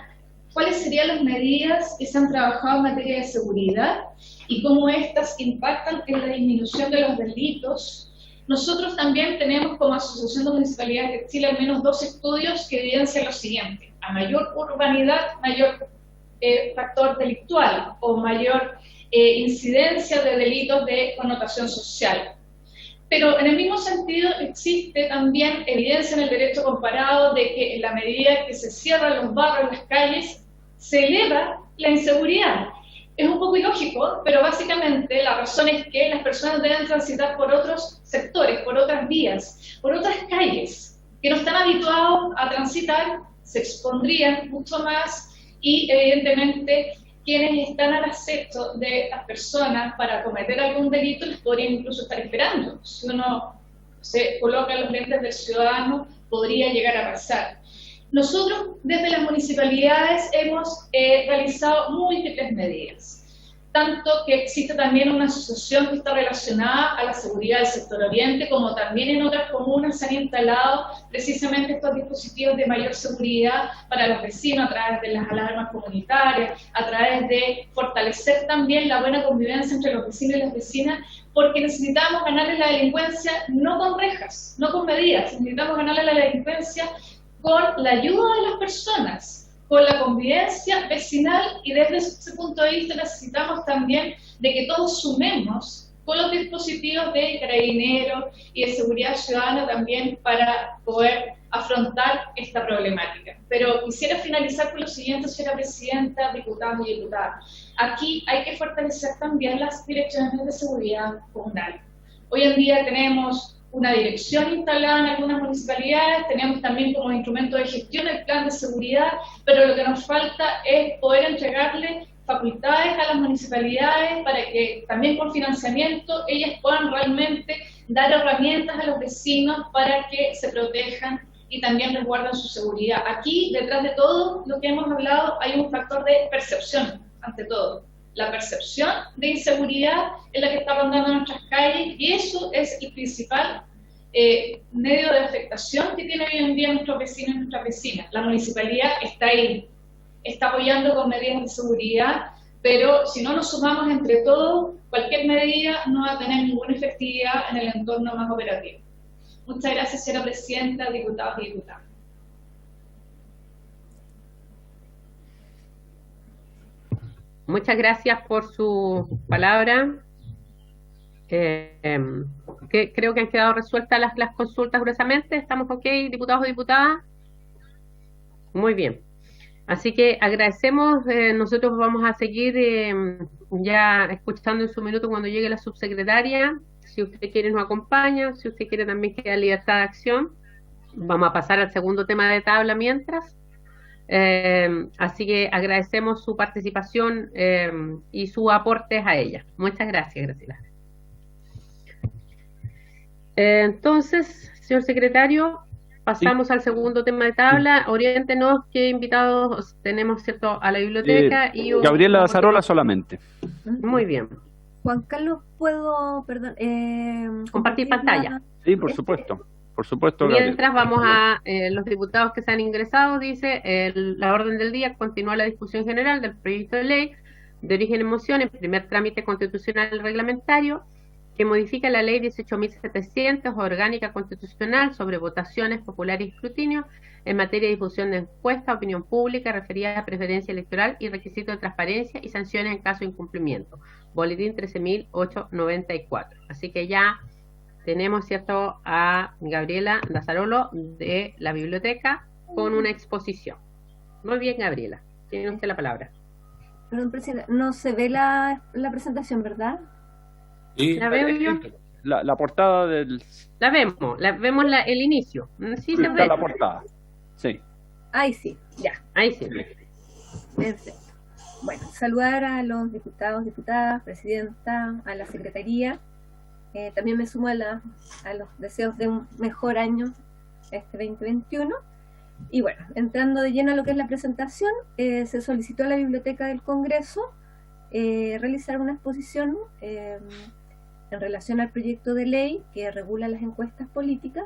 cuáles serían las medidas que se han trabajado en materia de seguridad y cómo éstas impactan en la disminución de los delitos. Nosotros también tenemos como Asociación de Municipalidades de Chile al menos 2 estudios que evidencian lo siguiente: a mayor urbanidad, mayor factor delictual o mayor incidencia de delitos de connotación social. Pero en el mismo sentido existe también evidencia en el derecho comparado de que en la medida que se cierran los barrios, las calles, se eleva la inseguridad. Es un poco ilógico, pero básicamente la razón es que las personas deben transitar por otros sectores, por otras vías, por otras calles, que no están habituados a transitar, se expondrían mucho más y evidentemente quienes están al acecho de las personas para cometer algún delito les podrían incluso estar esperando. Si uno se coloca en los lentes del ciudadano, podría llegar a pasar. Nosotros desde las municipalidades hemos realizado múltiples medidas, tanto que existe también una asociación que está relacionada a la seguridad del sector oriente, como también en otras comunas se han instalado precisamente estos dispositivos de mayor seguridad para los vecinos a través de las alarmas comunitarias, a través de fortalecer también la buena convivencia entre los vecinos y las vecinas, porque necesitamos ganarle la delincuencia no con rejas, no con medidas, necesitamos ganarle la delincuencia con la ayuda de las personas, con la convivencia vecinal, y desde ese punto de vista necesitamos también de que todos sumemos con los dispositivos de Carabineros y de Seguridad Ciudadana también para poder afrontar esta problemática. Pero quisiera finalizar con lo siguiente, señora Presidenta, diputados y diputadas. Aquí hay que fortalecer también las direcciones de seguridad comunal. Hoy en día tenemos una dirección instalada en algunas municipalidades, tenemos también como instrumento de gestión el plan de seguridad, pero lo que nos falta es poder entregarle facultades a las municipalidades para que también con financiamiento ellas puedan realmente dar herramientas a los vecinos para que se protejan y también resguarden su seguridad. Aquí, detrás de todo lo que hemos hablado, hay un factor de percepción, ante todo. La percepción de inseguridad es la que está rondando nuestras calles y eso es el principal medio de afectación que tiene hoy en día nuestros vecinos y nuestras vecinas. La municipalidad está ahí, está apoyando con medidas de seguridad, pero si no nos sumamos entre todos, cualquier medida no va a tener ninguna efectividad en el entorno más operativo. Muchas gracias, señora Presidenta, diputados y diputadas. Muchas gracias por su palabra. Creo que han quedado resueltas las consultas gruesamente. ¿Estamos ok, diputados y diputadas? Muy bien. Así que agradecemos. Nosotros vamos a seguir ya escuchando en su minuto cuando llegue la subsecretaria. Si usted quiere nos acompaña, si usted quiere también queda libertad de acción. Vamos a pasar al segundo tema de tabla mientras. Así que agradecemos su participación y sus aportes a ella. Muchas gracias, Graciela. Entonces, señor secretario, pasamos al segundo tema de tabla. Oriéntenos qué invitados tenemos, ¿cierto?, a la biblioteca. Y Gabriela Dazarola solamente. Muy bien. Juan Carlos, ¿puedo, perdón, compartir pantalla? Sí, por supuesto. Por supuesto, mientras vamos a los diputados que se han ingresado, dice la orden del día continúa la discusión general del proyecto de ley de origen en moción en primer trámite constitucional reglamentario que modifica la ley 18.700 orgánica constitucional sobre votaciones populares y escrutinio en materia de difusión de encuestas, opinión pública referida a preferencia electoral y requisitos de transparencia y sanciones en caso de incumplimiento. Boletín 13.894. Así que ya tenemos, ¿cierto?, a Gabriela Dazarola de la biblioteca con una exposición. Muy bien, Gabriela. Tiene usted la palabra. Perdón, presidente, no se ve la presentación, ¿verdad? Sí. ¿La veo yo? La portada del... La vemos el inicio. Sí, se ve. La portada. Sí. Ahí sí, ya. Ahí sí. Perfecto. Bueno, saludar a los diputados, diputadas, presidenta, a la secretaría. También me sumo a los deseos de un mejor año, este 2021. Y bueno, entrando de lleno a lo que es la presentación, se solicitó a la Biblioteca del Congreso realizar una exposición en relación al proyecto de ley que regula las encuestas políticas,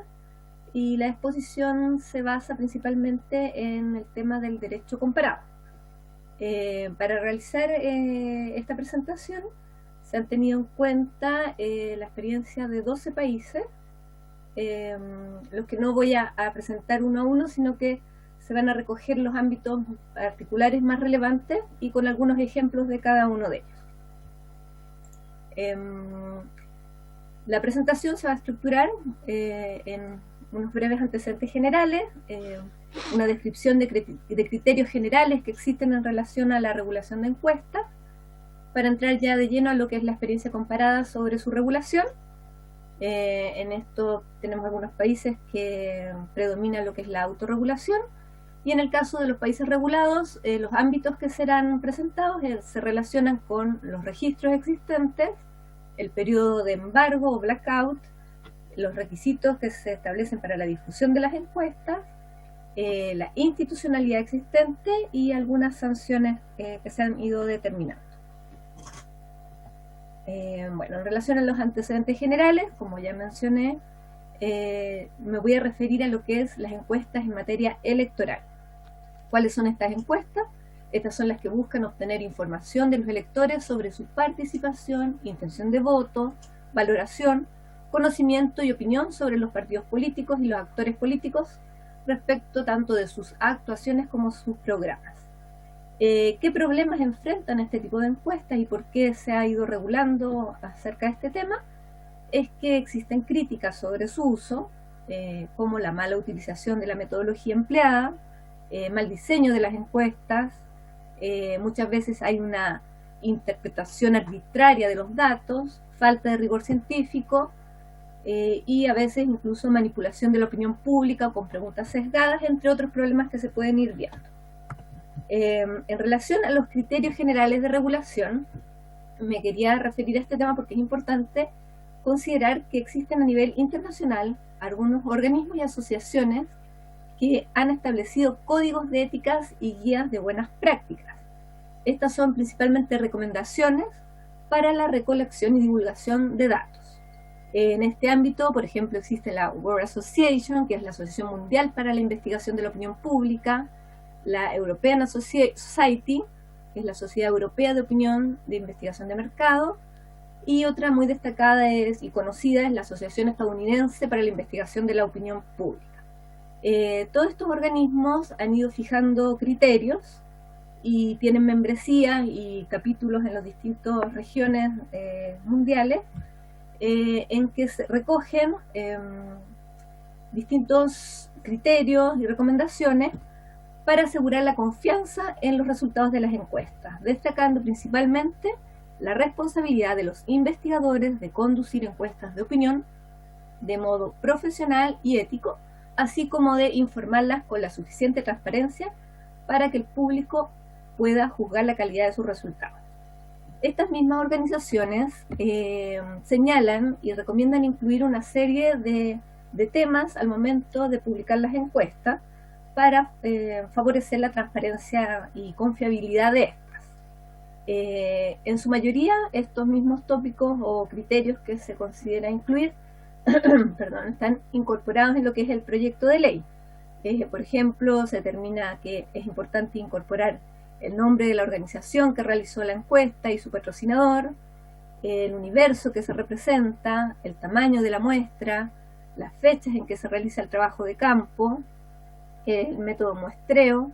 y la exposición se basa principalmente en el tema del derecho comparado. Para realizar esta presentación se han tenido en cuenta la experiencia de 12 países, los que no voy a presentar uno a uno, sino que se van a recoger los ámbitos particulares más relevantes y con algunos ejemplos de cada uno de ellos. La presentación se va a estructurar en unos breves antecedentes generales, una descripción de criterios generales que existen en relación a la regulación de encuestas, para entrar ya de lleno a lo que es la experiencia comparada sobre su regulación. En esto tenemos algunos países que predomina lo que es la autorregulación, y en el caso de los países regulados, los ámbitos que serán presentados se relacionan con los registros existentes, el periodo de embargo o blackout, los requisitos que se establecen para la difusión de las encuestas, la institucionalidad existente y algunas sanciones que se han ido determinando. Bueno, en relación a los antecedentes generales, como ya mencioné, me voy a referir a lo que es las encuestas en materia electoral. ¿Cuáles son estas encuestas? Estas son las que buscan obtener información de los electores sobre su participación, intención de voto, valoración, conocimiento y opinión sobre los partidos políticos y los actores políticos respecto tanto de sus actuaciones como sus programas. qué problemas enfrentan este tipo de encuestas y por qué se ha ido regulando acerca de este tema, es que existen críticas sobre su uso, como la mala utilización de la metodología empleada, mal diseño de las encuestas, muchas veces hay una interpretación arbitraria de los datos, falta de rigor científico y a veces incluso manipulación de la opinión pública con preguntas sesgadas, entre otros problemas que se pueden ir viendo. En relación a los criterios generales de regulación, me quería referir a este tema porque es importante considerar que existen a nivel internacional algunos organismos y asociaciones que han establecido códigos de éticas y guías de buenas prácticas. Estas son principalmente recomendaciones para la recolección y divulgación de datos. En este ámbito, por ejemplo, existe la World Association, que es la Asociación Mundial para la Investigación de la Opinión Pública, la European Society, que es la Sociedad Europea de Opinión de Investigación de Mercado, y otra muy destacada y conocida es la Asociación Estadounidense para la Investigación de la Opinión Pública. Todos estos organismos han ido fijando criterios y tienen membresías y capítulos en las distintas regiones mundiales en que se recogen distintos criterios y recomendaciones para asegurar la confianza en los resultados de las encuestas, destacando principalmente la responsabilidad de los investigadores de conducir encuestas de opinión de modo profesional y ético, así como de informarlas con la suficiente transparencia para que el público pueda juzgar la calidad de sus resultados. Estas mismas organizaciones señalan y recomiendan incluir una serie de temas al momento de publicar las encuestas para favorecer la transparencia y confiabilidad de estas. En su mayoría, estos mismos tópicos o criterios que se considera incluir están incorporados en lo que es el proyecto de ley. Por ejemplo, se determina que es importante incorporar el nombre de la organización que realizó la encuesta y su patrocinador, el universo que se representa, el tamaño de la muestra, las fechas en que se realiza el trabajo de campo, el método muestreo,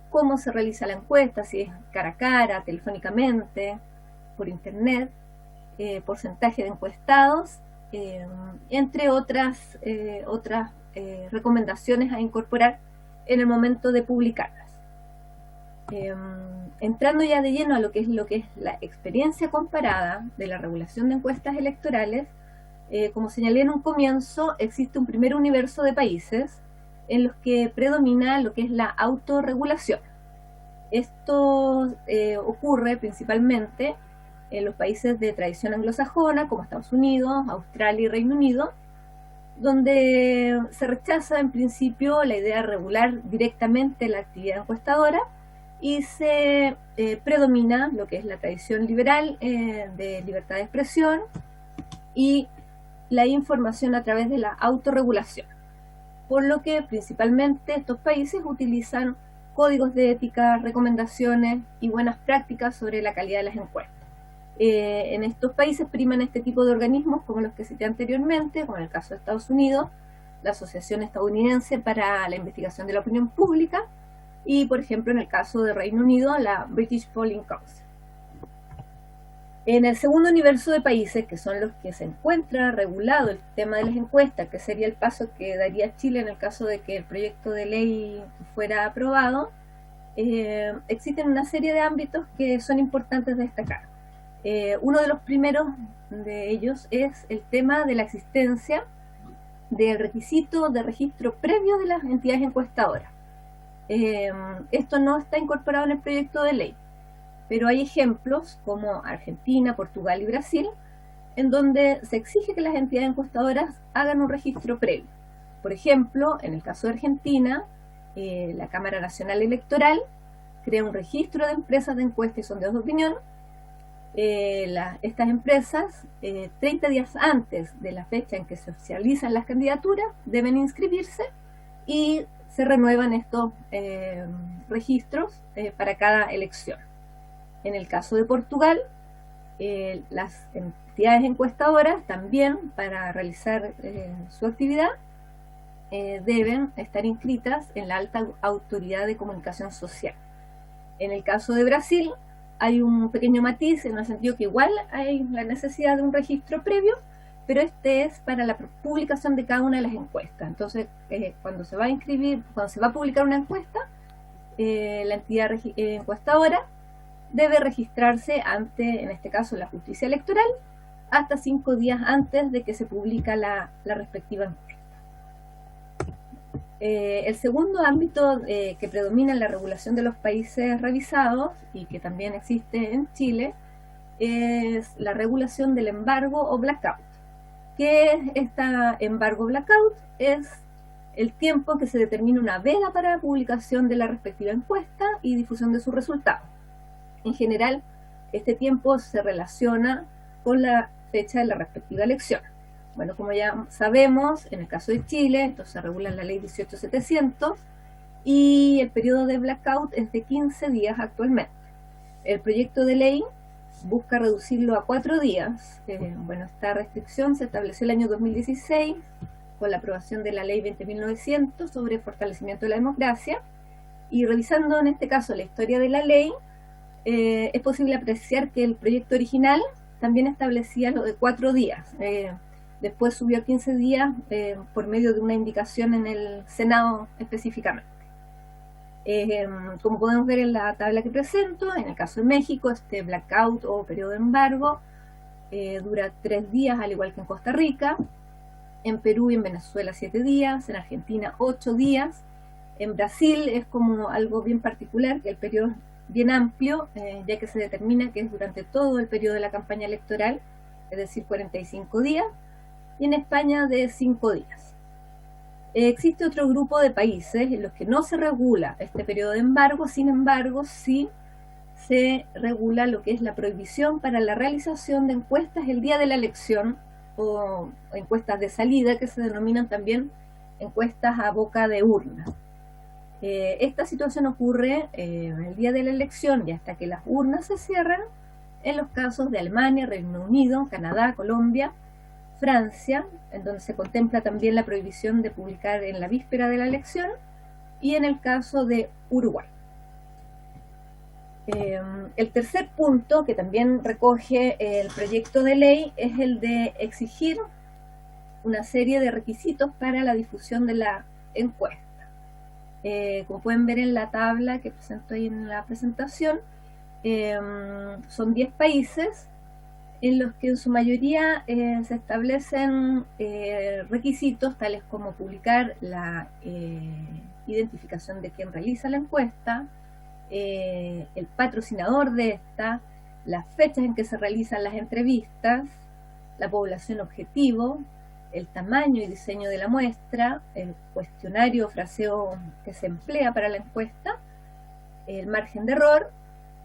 cómo se realiza la encuesta, si es cara a cara, telefónicamente, por internet, porcentaje de encuestados, entre otras recomendaciones a incorporar en el momento de publicarlas. Entrando ya de lleno a lo que es la experiencia comparada de la regulación de encuestas electorales, como señalé en un comienzo, existe un primer universo de países en los que predomina lo que es la autorregulación. Esto ocurre principalmente en los países de tradición anglosajona, como Estados Unidos, Australia y Reino Unido, donde se rechaza en principio la idea de regular directamente la actividad encuestadora y se predomina lo que es la tradición liberal de libertad de expresión y la información a través de la autorregulación. Por lo que principalmente estos países utilizan códigos de ética, recomendaciones y buenas prácticas sobre la calidad de las encuestas. En estos países priman este tipo de organismos como los que cité anteriormente, como en el caso de Estados Unidos, la Asociación Estadounidense para la Investigación de la Opinión Pública y, por ejemplo, en el caso de Reino Unido, la British Polling Council. En el segundo universo de países, que son los que se encuentra regulado el tema de las encuestas, que sería el paso que daría Chile en el caso de que el proyecto de ley fuera aprobado, existen una serie de ámbitos que son importantes de destacar. Uno de los primeros de ellos es el tema de la existencia del requisito de registro previo de las entidades encuestadoras. Esto no está incorporado en el proyecto de ley, pero hay ejemplos como Argentina, Portugal y Brasil, en donde se exige que las entidades encuestadoras hagan un registro previo. Por ejemplo, en el caso de Argentina, la Cámara Nacional Electoral crea un registro de empresas de encuesta y sondeos de opinión. Estas empresas, 30 días antes de la fecha en que se oficializan las candidaturas, deben inscribirse y se renuevan estos registros para cada elección. En el caso de Portugal, las entidades encuestadoras también, para realizar su actividad, deben estar inscritas en la Alta Autoridad de Comunicación Social. En el caso de Brasil hay un pequeño matiz en el sentido que igual hay la necesidad de un registro previo, pero este es para la publicación de cada una de las encuestas. Entonces, cuando se va a publicar una encuesta, la entidad encuestadora debe registrarse ante, en este caso, la justicia electoral, hasta 5 días antes de que se publica la respectiva encuesta. El segundo ámbito que predomina en la regulación de los países revisados y que también existe en Chile es la regulación del embargo o blackout. ¿Qué es esta embargo blackout? Es el tiempo en que se determina una veda para la publicación de la respectiva encuesta y difusión de sus resultados. En general, este tiempo se relaciona con la fecha de la respectiva elección. Bueno, como ya sabemos, en el caso de Chile, esto se regula en la ley 18.700 y el periodo de blackout es de 15 días actualmente. El proyecto de ley busca reducirlo a 4 días. Bueno, esta restricción se estableció el año 2016 con la aprobación de la ley 20.900 sobre fortalecimiento de la democracia, y revisando en este caso la historia de la ley, es posible apreciar que el proyecto original también establecía lo de 4 días. Después subió a 15 días por medio de una indicación en el Senado específicamente. Como podemos ver en la tabla que presento, en el caso de México, este blackout o periodo de embargo dura 3 días, al igual que en Costa Rica. En Perú y en Venezuela 7 días, en Argentina 8 días. En Brasil es como algo bien particular, que el periodo es bien amplio, ya que se determina que es durante todo el periodo de la campaña electoral, es decir, 45 días. Y en España de 5 días. Existe otro grupo de países en los que no se regula este periodo de embargo, sin embargo, sí se regula lo que es la prohibición para la realización de encuestas el día de la elección, o encuestas de salida, que se denominan también encuestas a boca de urna. Esta situación ocurre el día de la elección y hasta que las urnas se cierran en los casos de Alemania, Reino Unido, Canadá, Colombia, Francia, en donde se contempla también la prohibición de publicar en la víspera de la elección, y en el caso de Uruguay. El tercer punto que también recoge el proyecto de ley es el de exigir una serie de requisitos para la difusión de la encuesta. Como pueden ver en la tabla que presento ahí en la presentación, son 10 países en los que en su mayoría se establecen requisitos tales como publicar la identificación de quien realiza la encuesta, el patrocinador de esta, las fechas en que se realizan las entrevistas, la población objetivo, el tamaño y diseño de la muestra, el cuestionario o fraseo que se emplea para la encuesta, el margen de error.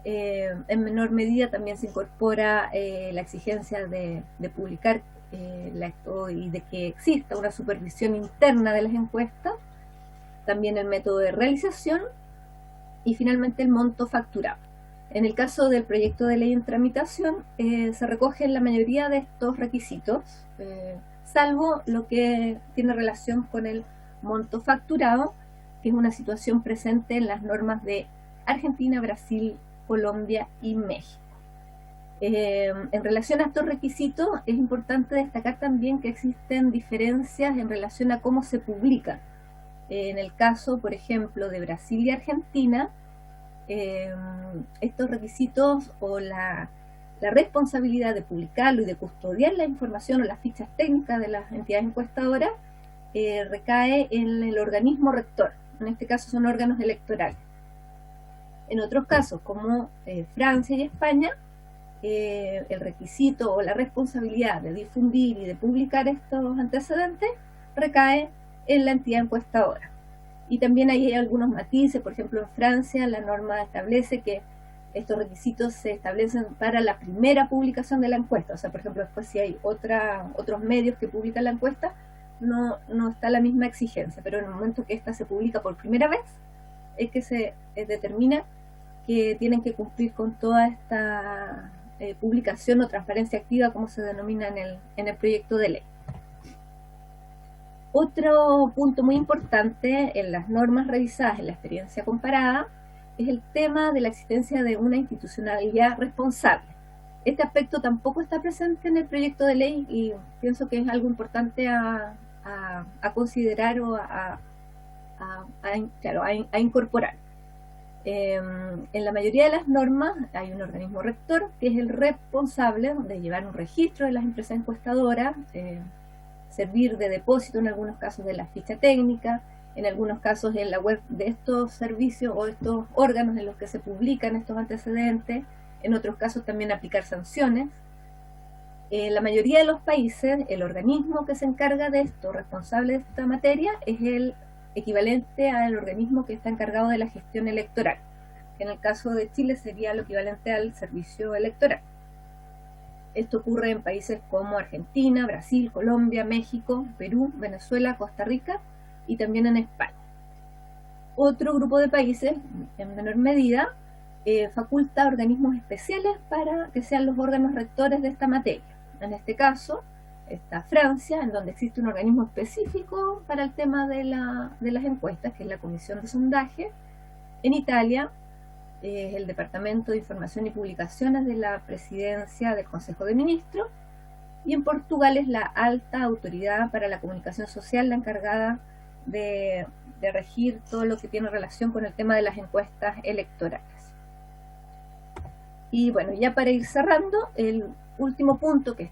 En menor medida también se incorpora la exigencia de publicar y de que exista una supervisión interna de las encuestas, también el método de realización y finalmente el monto facturado. En el caso del proyecto de ley en tramitación se recogen la mayoría de estos requisitos, salvo lo que tiene relación con el monto facturado, que es una situación presente en las normas de Argentina, Brasil, Colombia y México. En relación a estos requisitos, es importante destacar también que existen diferencias en relación a cómo se publican. En el caso, por ejemplo, de Brasil y Argentina, estos requisitos o la responsabilidad de publicarlo y de custodiar la información o las fichas técnicas de las entidades encuestadoras recae en el organismo rector. En este caso son órganos electorales. En otros casos, como Francia y España, el requisito o la responsabilidad de difundir y de publicar estos antecedentes recae en la entidad encuestadora. Y también hay algunos matices. Por ejemplo, en Francia la norma establece que estos requisitos se establecen para la primera publicación de la encuesta. O sea, por ejemplo, después si hay otros medios que publican la encuesta, no está la misma exigencia, pero en el momento que ésta se publica por primera vez es que se determina que tienen que cumplir con toda esta publicación o transparencia activa, como se denomina en el proyecto de ley. Otro punto muy importante en las normas revisadas en la experiencia comparada es el tema de la existencia de una institucionalidad responsable. Este aspecto tampoco está presente en el proyecto de ley y pienso que es algo importante a considerar o a incorporar. En la mayoría de las normas hay un organismo rector que es el responsable de llevar un registro de las empresas encuestadoras, servir de depósito en algunos casos de la ficha técnica, en algunos casos en la web de estos servicios o estos órganos en los que se publican estos antecedentes, en otros casos también aplicar sanciones. En la mayoría de los países, el organismo que se encarga de esto, responsable de esta materia, es el equivalente al organismo que está encargado de la gestión electoral, que en el caso de Chile sería lo equivalente al servicio electoral. Esto ocurre en países como Argentina, Brasil, Colombia, México, Perú, Venezuela, Costa Rica y también en España. Otro grupo de países, en menor medida, faculta organismos especiales para que sean los órganos rectores de esta materia. En este caso está Francia, en donde existe un organismo específico para el tema de las encuestas, que es la Comisión de Sondaje. En Italia es el Departamento de Información y Publicaciones de la Presidencia del Consejo de Ministros, y en Portugal es la Alta Autoridad para la Comunicación Social, la encargada de regir todo lo que tiene relación con el tema de las encuestas electorales. Y bueno, ya para ir cerrando, el último punto que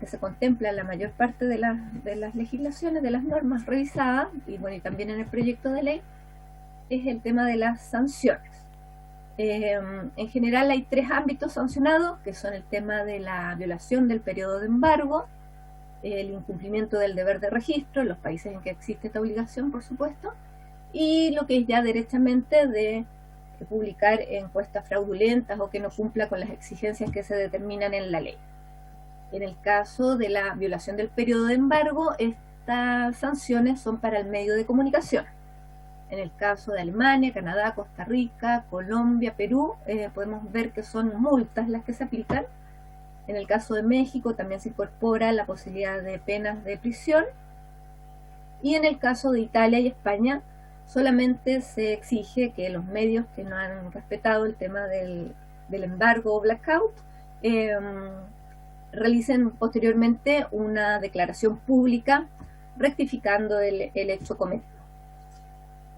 se contempla en la mayor parte de las legislaciones, de las normas revisadas, y bueno, y también en el proyecto de ley, es el tema de las sanciones. En general hay 3 ámbitos sancionados, que son el tema de la violación del periodo de embargo, el incumplimiento del deber de registro en los países en que existe esta obligación, por supuesto, y lo que es ya derechamente de publicar encuestas fraudulentas o que no cumpla con las exigencias que se determinan en la ley. En el caso de la violación del periodo de embargo, estas sanciones son para el medio de comunicación. En el caso de Alemania, Canadá, Costa Rica, Colombia, Perú, podemos ver que son multas las que se aplican. En el caso de México también se incorpora la posibilidad de penas de prisión. Y en el caso de Italia y España, solamente se exige que los medios que no han respetado el tema del embargo o blackout realicen posteriormente una declaración pública rectificando el hecho cometido.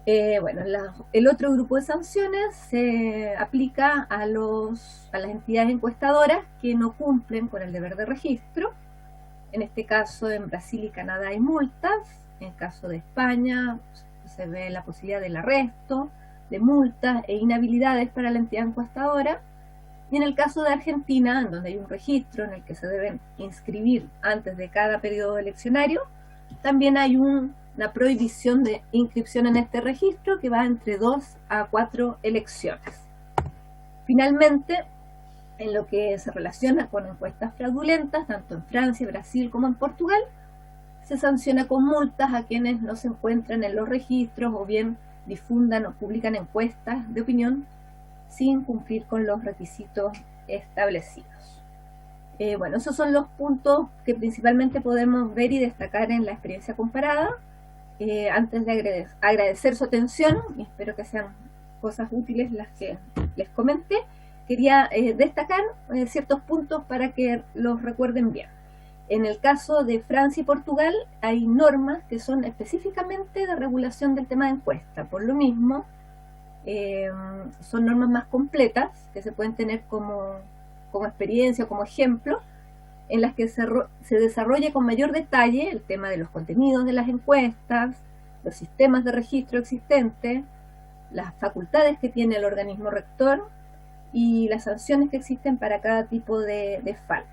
El otro grupo de sanciones se aplica a las entidades encuestadoras que no cumplen con el deber de registro. En este caso, en Brasil y Canadá hay multas. En el caso de España se ve la posibilidad del arresto, de multas e inhabilidades para la entidad encuestadora. Y en el caso de Argentina, en donde hay un registro en el que se deben inscribir antes de cada periodo eleccionario, también hay una prohibición de inscripción en este registro que va entre 2 a 4 elecciones. Finalmente, en lo que se relaciona con encuestas fraudulentas, tanto en Francia, Brasil como en Portugal, se sanciona con multas a quienes no se encuentran en los registros o bien difundan o publican encuestas de opinión sin cumplir con los requisitos establecidos. Esos son los puntos que principalmente podemos ver y destacar en la experiencia comparada. Antes de agradecer su atención, y espero que sean cosas útiles las que les comenté, quería destacar ciertos puntos para que los recuerden bien. En el caso de Francia y Portugal hay normas que son específicamente de regulación del tema de encuesta. Por lo mismo, son normas más completas que se pueden tener como experiencia, como ejemplo, en las que se desarrolla con mayor detalle el tema de los contenidos de las encuestas, los sistemas de registro existentes, las facultades que tiene el organismo rector y las sanciones que existen para cada tipo de falta.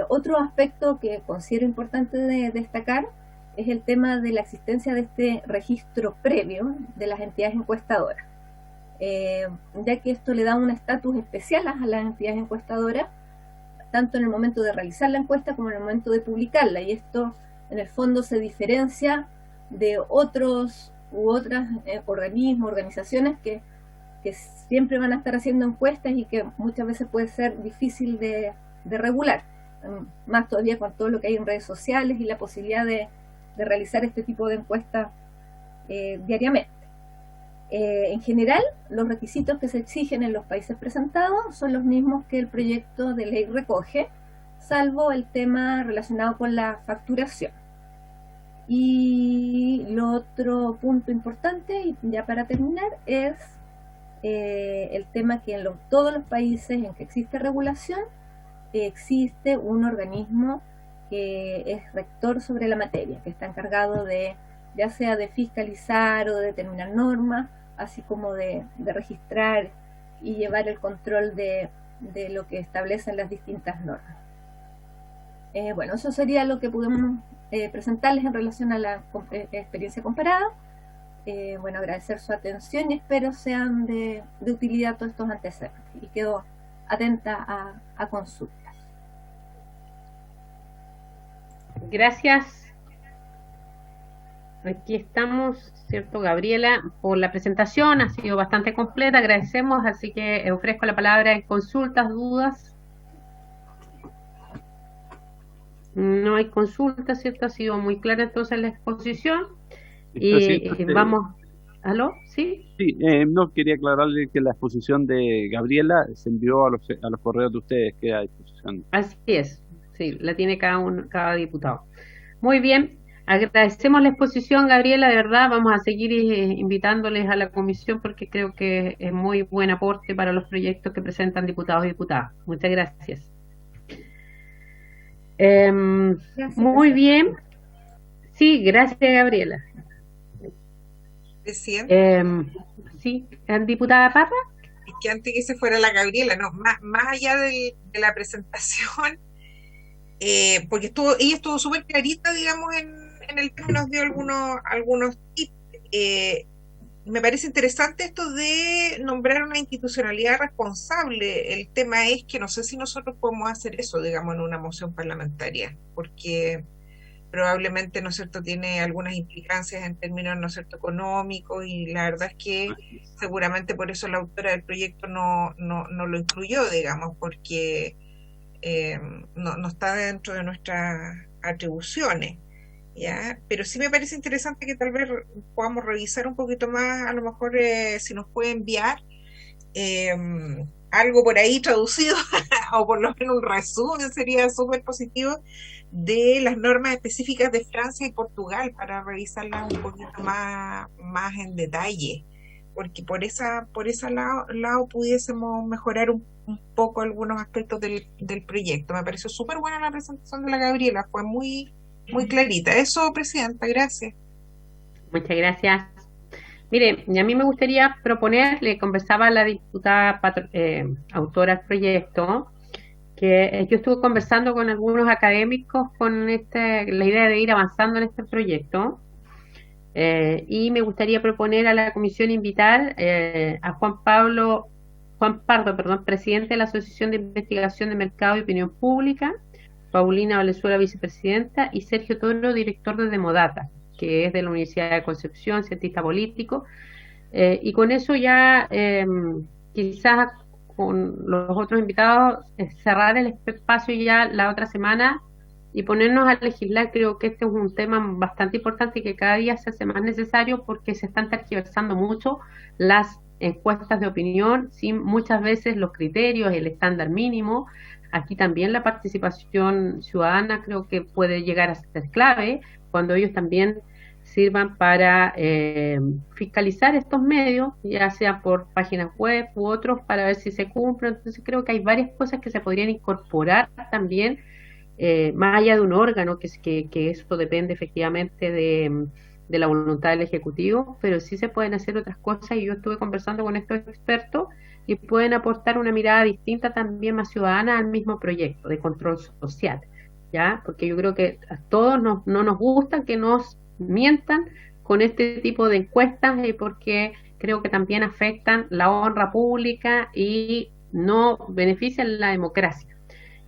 Otro aspecto que considero importante de destacar es el tema de la existencia de este registro previo de las entidades encuestadoras, ya que esto le da un estatus especial a las entidades encuestadoras, tanto en el momento de realizar la encuesta como en el momento de publicarla, y esto en el fondo se diferencia de otros u otras organismos, organizaciones que siempre van a estar haciendo encuestas y que muchas veces puede ser difícil de regular, más todavía con todo lo que hay en redes sociales y la posibilidad de realizar este tipo de encuestas diariamente. En general, los requisitos que se exigen en los países presentados son los mismos que el proyecto de ley recoge, salvo el tema relacionado con la facturación. Y lo otro punto importante, y ya para terminar, es el tema que en todos los países en que existe regulación, existe un organismo que es rector sobre la materia, que está encargado de, ya sea de fiscalizar o de determinar normas, así como de registrar y llevar el control de lo que establecen las distintas normas. Bueno, eso sería lo que podemos presentarles en relación a la experiencia comparada. Bueno, agradecer su atención y espero sean de utilidad todos estos antecedentes, y quedo atenta a consultas. Gracias. Aquí estamos, ¿cierto, Gabriela? Por la presentación, ha sido bastante completa, agradecemos, así que ofrezco la palabra en consultas, dudas. No hay consultas, ¿cierto? Ha sido muy clara entonces la exposición. Y vamos... ¿Aló? ¿Sí? Sí, no, quería aclararle que la exposición de Gabriela se envió a los correos de ustedes, que hay exposición. Así es, sí, la tiene cada diputado. Muy bien, agradecemos la exposición, Gabriela, de verdad, vamos a seguir invitándoles a la comisión porque creo que es muy buen aporte para los proyectos que presentan diputados y diputadas. Muchas gracias. Muy bien. Sí, gracias, Gabriela. Presidente. Sí, diputada Parra. Es que antes que se fuera la Gabriela, no, más allá de la presentación, porque ella estuvo súper clarita, digamos, en el tema, nos dio algunos tips. Me parece interesante esto de nombrar una institucionalidad responsable. El tema es que no sé si nosotros podemos hacer eso, digamos, en una moción parlamentaria, porque probablemente, ¿no es cierto?, tiene algunas implicancias en términos, ¿no es cierto?, económicos, y la verdad es que seguramente por eso la autora del proyecto no lo incluyó, digamos, porque no está dentro de nuestras atribuciones, ¿ya? Pero sí me parece interesante que tal vez podamos revisar un poquito más, a lo mejor si nos puede enviar algo por ahí traducido o por lo menos un resumen, sería súper positivo, de las normas específicas de Francia y Portugal para revisarlas un poquito más en detalle, porque por ese lado pudiésemos mejorar un poco algunos aspectos del proyecto. Me pareció súper buena la presentación de la Gabriela, fue muy clarita. Eso, Presidenta, gracias. Muchas gracias. Mire, y a mí me gustaría proponer, le conversaba a la diputada autora del proyecto, que yo estuve conversando con algunos académicos con la idea de ir avanzando en este proyecto, y me gustaría proponer a la comisión invitar a Juan Pardo, presidente de la Asociación de Investigación de Mercado y Opinión Pública, Paulina Valenzuela, vicepresidenta, y Sergio Toro, director de Demodata, que es de la Universidad de Concepción, cientista político, y con eso ya quizás con los otros invitados cerrar el espacio ya la otra semana y ponernos a legislar. Creo que este es un tema bastante importante y que cada día se hace más necesario porque se están tergiversando mucho las encuestas de opinión sin muchas veces los criterios, el estándar mínimo. Aquí también la participación ciudadana creo que puede llegar a ser clave cuando ellos también sirvan para fiscalizar estos medios, ya sea por páginas web u otros, para ver si se cumplen. Entonces creo que hay varias cosas que se podrían incorporar también, más allá de un órgano, que eso depende efectivamente de la voluntad del Ejecutivo, pero sí se pueden hacer otras cosas, y yo estuve conversando con estos expertos y pueden aportar una mirada distinta también más ciudadana al mismo proyecto de control social, ¿ya? Porque yo creo que a todos no nos gusta que nos mientan con este tipo de encuestas, porque creo que también afectan la honra pública y no benefician la democracia,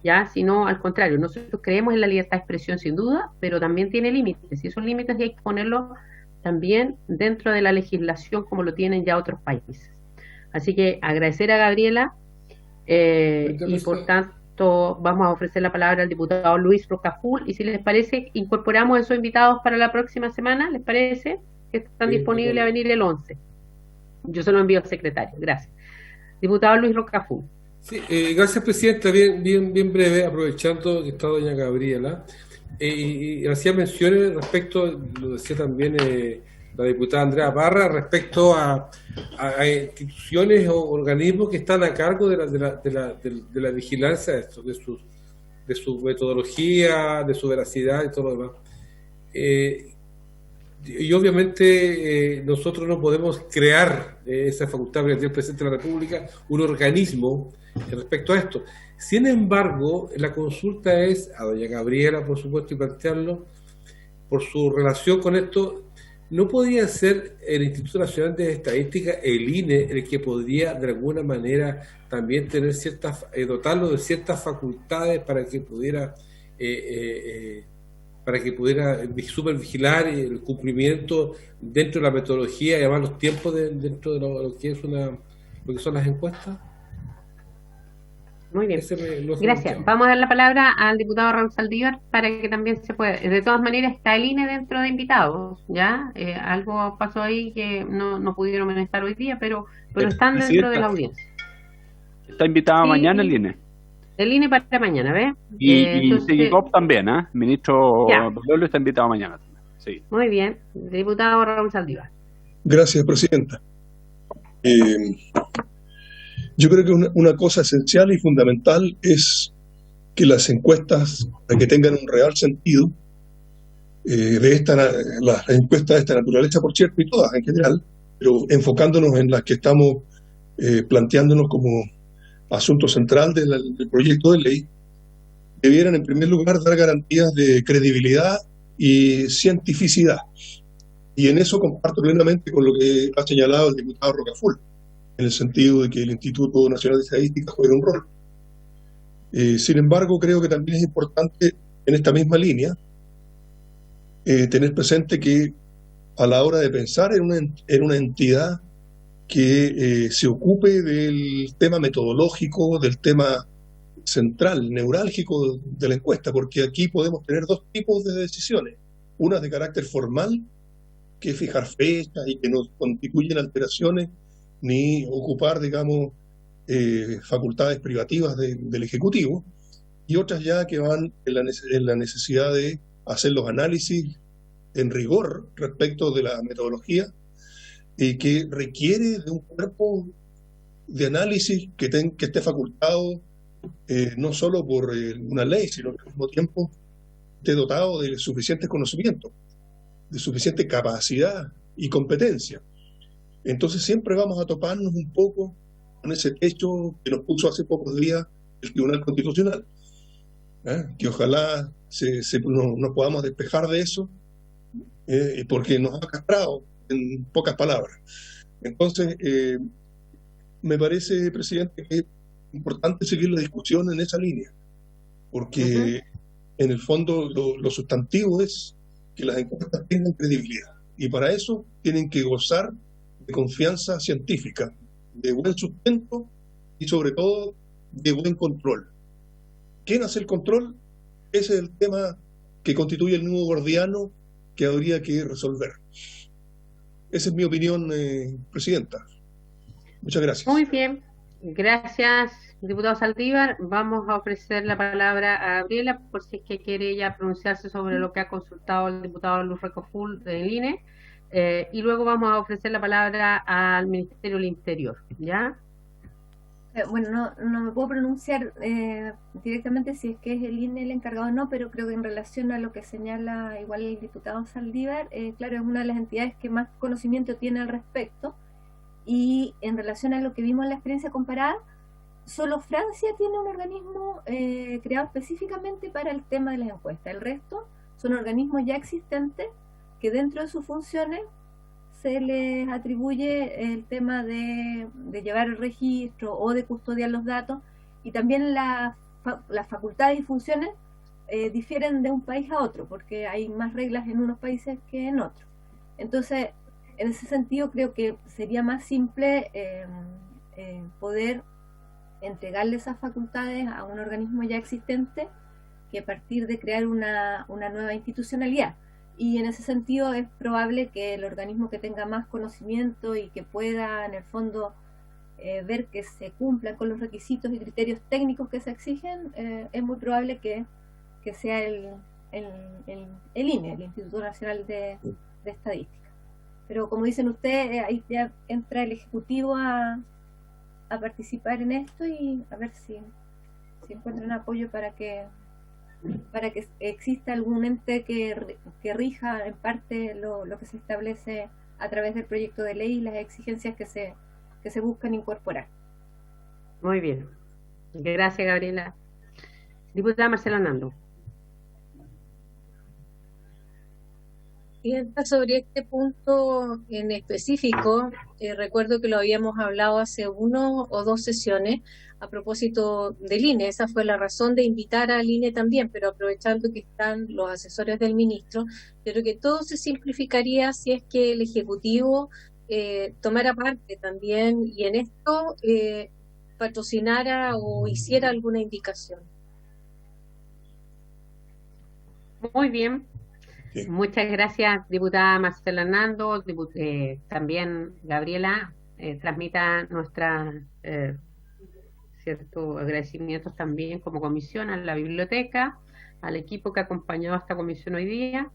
ya, sino al contrario. Nosotros creemos en la libertad de expresión sin duda, pero también tiene límites, y esos límites hay que ponerlos también dentro de la legislación como lo tienen ya otros países. Así que agradecer a Gabriela, y por tanto vamos a ofrecer la palabra al diputado Luis Rocaful, y si les parece, incorporamos a esos invitados para la próxima semana. ¿Les parece? Que están disponibles a venir el 11. Yo se lo envío al secretario. Gracias. Diputado Luis Rocaful. Sí, gracias, Presidenta. Bien breve, aprovechando que está doña Gabriela. Y hacía menciones respecto, lo decía también la diputada Andrea Parra, respecto a instituciones o organismos que están a cargo de la vigilancia de esto, de su metodología, de su veracidad y todo lo demás. Y obviamente nosotros no podemos crear esa facultad que tiene el Presidente de la República, un organismo respecto a esto. Sin embargo, la consulta es a doña Gabriela, por supuesto, y plantearlo por su relación con esto. ¿No podría ser el Instituto Nacional de Estadística, el INE, el que podría de alguna manera también tener dotarlo de ciertas facultades para que pudiera supervigilar el cumplimiento dentro de la metodología y además los tiempos dentro de lo que es lo que son las encuestas? Muy bien, gracias. Vamos a dar la palabra al diputado Raúl Saldívar para que también se pueda. De todas maneras, está el INE dentro de invitados, ¿ya? Algo pasó ahí que no pudieron estar hoy día, pero están dentro de la audiencia. Está invitado mañana el INE. El INE para mañana, ¿ves? Y Sigicop también, ¿eh? El ministro Pablo está invitado mañana también. Sí. Muy bien, diputado Raúl Saldívar. Gracias, Presidenta. Yo creo que una cosa esencial y fundamental es que las encuestas, para que tengan un real sentido, las encuestas de esta naturaleza, por cierto, y todas en general, pero enfocándonos en las que estamos planteándonos como asunto central del proyecto de ley, debieran en primer lugar dar garantías de credibilidad y cientificidad. Y en eso comparto plenamente con lo que ha señalado el diputado Rocaful, en el sentido de que el Instituto Nacional de Estadística juega un rol. Sin embargo, creo que también es importante, en esta misma línea, tener presente que a la hora de pensar en una entidad que se ocupe del tema metodológico, del tema central, neurálgico de la encuesta, porque aquí podemos tener dos tipos de decisiones. Una de carácter formal, que es fijar fechas y que no constituyen alteraciones, ni ocupar, digamos, facultades privativas del Ejecutivo, y otras ya que van en la necesidad de hacer los análisis en rigor respecto de la metodología, y que requiere de un cuerpo de análisis que esté facultado no solo por una ley, sino que al mismo tiempo esté dotado de suficientes conocimientos, de suficiente capacidad y competencia. Entonces siempre vamos a toparnos un poco con ese techo que nos puso hace pocos días el Tribunal Constitucional, que ojalá nos podamos despejar de eso, porque nos ha castrado, en pocas palabras. Entonces, me parece, Presidente, que es importante seguir la discusión en esa línea, porque en el fondo lo sustantivo es que las encuestas tengan credibilidad, y para eso tienen que gozar de confianza científica, de buen sustento y sobre todo de buen control. ¿Quién hace el control? Ese es el tema que constituye el nudo gordiano que habría que resolver. Esa es mi opinión, Presidenta. Muchas gracias. Muy bien, gracias, diputado Saldívar. Vamos a ofrecer la palabra a Gabriela por si es que quiere ella pronunciarse sobre lo que ha consultado el diputado Luis Rocaful del INE. Y luego vamos a ofrecer la palabra al Ministerio del Interior, ¿ya? Bueno, no me puedo pronunciar directamente si es que es el INE el encargado o no, pero creo que en relación a lo que señala igual el diputado Saldívar, claro, es una de las entidades que más conocimiento tiene al respecto, y en relación a lo que vimos en la experiencia comparada, solo Francia tiene un organismo creado específicamente para el tema de las encuestas. El resto son organismos ya existentes que dentro de sus funciones se les atribuye el tema de llevar el registro o de custodiar los datos, y también las facultades y funciones difieren de un país a otro, porque hay más reglas en unos países que en otros. Entonces, en ese sentido creo que sería más simple poder entregarle esas facultades a un organismo ya existente que a partir de crear una nueva institucionalidad. y en ese sentido es probable que el organismo que tenga más conocimiento y que pueda en el fondo ver que se cumplan con los requisitos y criterios técnicos que se exigen, es muy probable que sea el INE, el Instituto Nacional de Estadística. Pero como dicen ustedes, ahí ya entra el Ejecutivo a participar en esto y a ver si encuentran apoyo para que exista algún ente que rija en parte lo que se establece a través del proyecto de ley y las exigencias que se buscan incorporar. Muy bien. Gracias, Gabriela. Diputada Marcela Hernando. Sobre este punto en específico, recuerdo que lo habíamos hablado hace 1 o 2 sesiones a propósito del INE. Esa fue la razón de invitar al INE también, pero aprovechando que están los asesores del ministro, creo que todo se simplificaría si es que el Ejecutivo tomara parte también y en esto patrocinara o hiciera alguna indicación. Muy bien. Sí. Muchas gracias, diputada Marcela Hernando. También, Gabriela, transmita nuestra agradecimientos también como comisión a la biblioteca, al equipo que ha acompañado a esta comisión hoy día.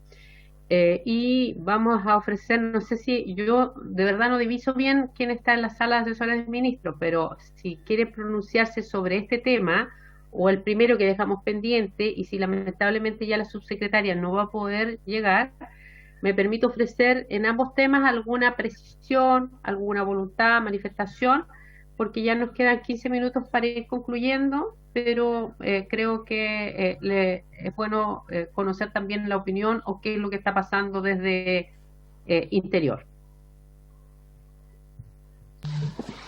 Y vamos a ofrecer, no sé si yo de verdad no diviso bien quién está en la sala de asesores del ministro, pero si quiere pronunciarse sobre este tema o el primero que dejamos pendiente, y si lamentablemente ya la subsecretaria no va a poder llegar, me permito ofrecer en ambos temas alguna precisión, alguna voluntad, manifestación, porque ya nos quedan 15 minutos para ir concluyendo, pero creo que es bueno conocer también la opinión o qué es lo que está pasando desde Interior.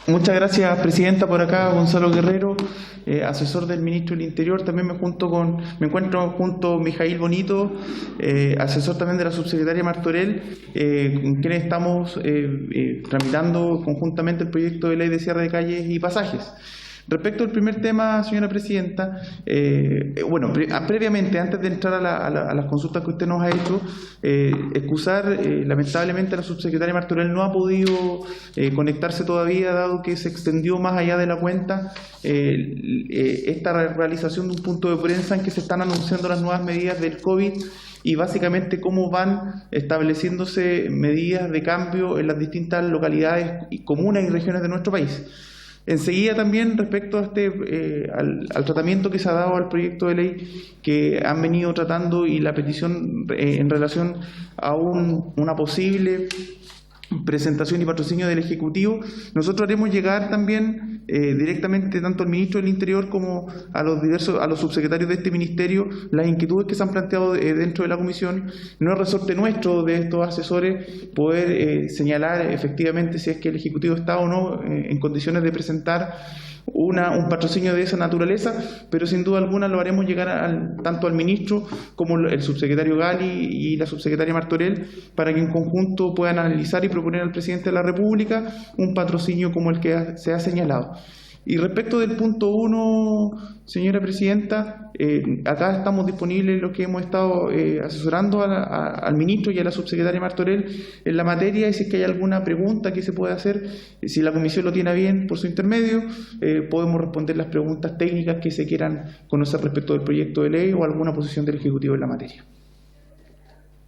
Muchas gracias, presidenta. Por acá, Gonzalo Guerrero, asesor del ministro del Interior. También me encuentro junto a Mijaíl Bonito, asesor también de la subsecretaria Martorell, con quienes estamos tramitando conjuntamente el proyecto de ley de cierre de calles y pasajes. Respecto al primer tema, señora presidenta, previamente, antes de entrar a las consultas que usted nos ha hecho, excusar, lamentablemente la subsecretaria Martorell no ha podido conectarse todavía, dado que se extendió más allá de la cuenta esta realización de un punto de prensa en que se están anunciando las nuevas medidas del COVID y básicamente cómo van estableciéndose medidas de cambio en las distintas localidades y comunas y regiones de nuestro país. Enseguida también respecto a al tratamiento que se ha dado al proyecto de ley que han venido tratando y la petición en relación a una posible presentación y patrocinio del Ejecutivo, nosotros haremos llegar también directamente tanto al ministro del Interior como a los subsecretarios de este ministerio las inquietudes que se han planteado dentro de la comisión. No es resorte nuestro de estos asesores poder señalar efectivamente si es que el Ejecutivo está o no en condiciones de presentar un patrocinio de esa naturaleza, pero sin duda alguna lo haremos llegar tanto al ministro como el subsecretario Gali y la subsecretaria Martorell para que en conjunto puedan analizar y proponer al presidente de la República un patrocinio como el que se ha señalado. Y respecto del punto 1, señora presidenta, acá estamos disponibles los que hemos estado asesorando al ministro y a la subsecretaria Martorell en la materia, y si es que hay alguna pregunta que se pueda hacer, si la comisión lo tiene bien por su intermedio, podemos responder las preguntas técnicas que se quieran conocer respecto del proyecto de ley o alguna posición del Ejecutivo en la materia.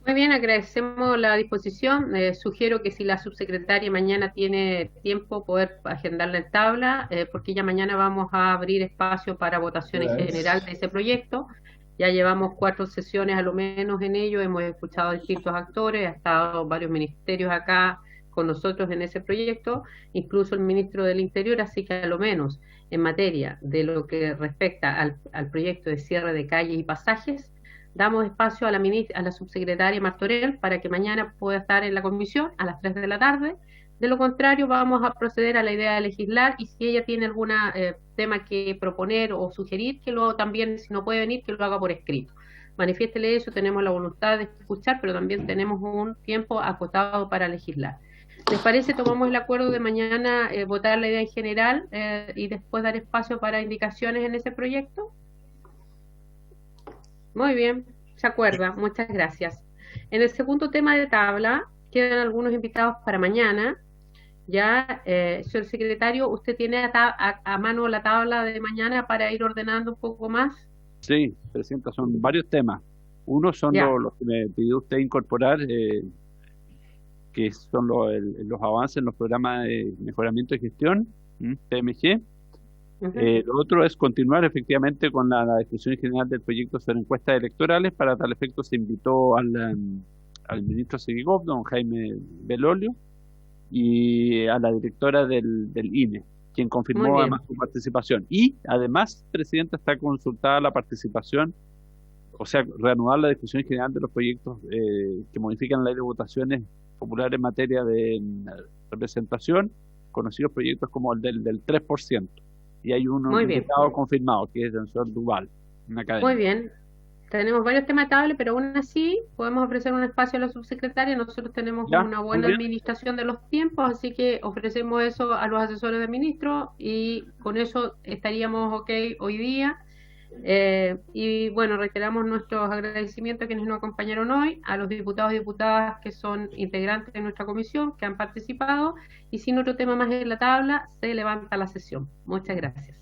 Muy bien, agradecemos la disposición. Sugiero que si la subsecretaria mañana tiene tiempo, poder agendarla en tabla, porque ya mañana vamos a abrir espacio para votación en general de ese proyecto. Ya llevamos 4 sesiones a lo menos en ello, hemos escuchado a distintos actores, ha estado varios ministerios acá con nosotros en ese proyecto, incluso el ministro del Interior, así que a lo menos en materia de lo que respecta al proyecto de cierre de calles y pasajes, damos espacio a la subsecretaria Martorell para que mañana pueda estar en la comisión a las 3 de la tarde. De lo contrario, vamos a proceder a la idea de legislar, y si ella tiene algún tema que proponer o sugerir, que luego también, si no puede venir, que lo haga por escrito. Manifiéstele eso, tenemos la voluntad de escuchar, pero también tenemos un tiempo acotado para legislar. ¿Les parece? Tomamos el acuerdo de mañana votar la idea en general y después dar espacio para indicaciones en ese proyecto. Muy bien, se acuerda, muchas gracias. En el segundo tema de tabla, quedan algunos invitados para mañana. Ya, señor secretario, ¿usted tiene a mano la tabla de mañana para ir ordenando un poco más? Sí, Presidenta, son varios temas. Uno son los que me pidió usted incorporar, que son los avances en los programas de mejoramiento de gestión, PMG. Lo otro es continuar efectivamente con la discusión general del proyecto sobre encuestas electorales. Para tal efecto se invitó al ministro Seguigov, don Jaime Belolio, y a la directora del INE, quien confirmó además su participación. Y además, Presidenta, está consultada la participación, o sea, reanudar la discusión general de los proyectos que modifican la ley de votaciones populares en materia de representación, conocidos proyectos como el del 3%. Y hay un invitado confirmado, que es el señor Duval, una academia. Muy bien. Tenemos varios temas de tabla, pero aún así podemos ofrecer un espacio a la subsecretaria. Nosotros tenemos una buena administración de los tiempos, así que ofrecemos eso a los asesores del ministro y con eso estaríamos ok hoy día. Y bueno, reiteramos nuestros agradecimientos a quienes nos acompañaron hoy, a los diputados y diputadas que son integrantes de nuestra comisión, que han participado, y sin otro tema más en la tabla, se levanta la sesión. Muchas gracias.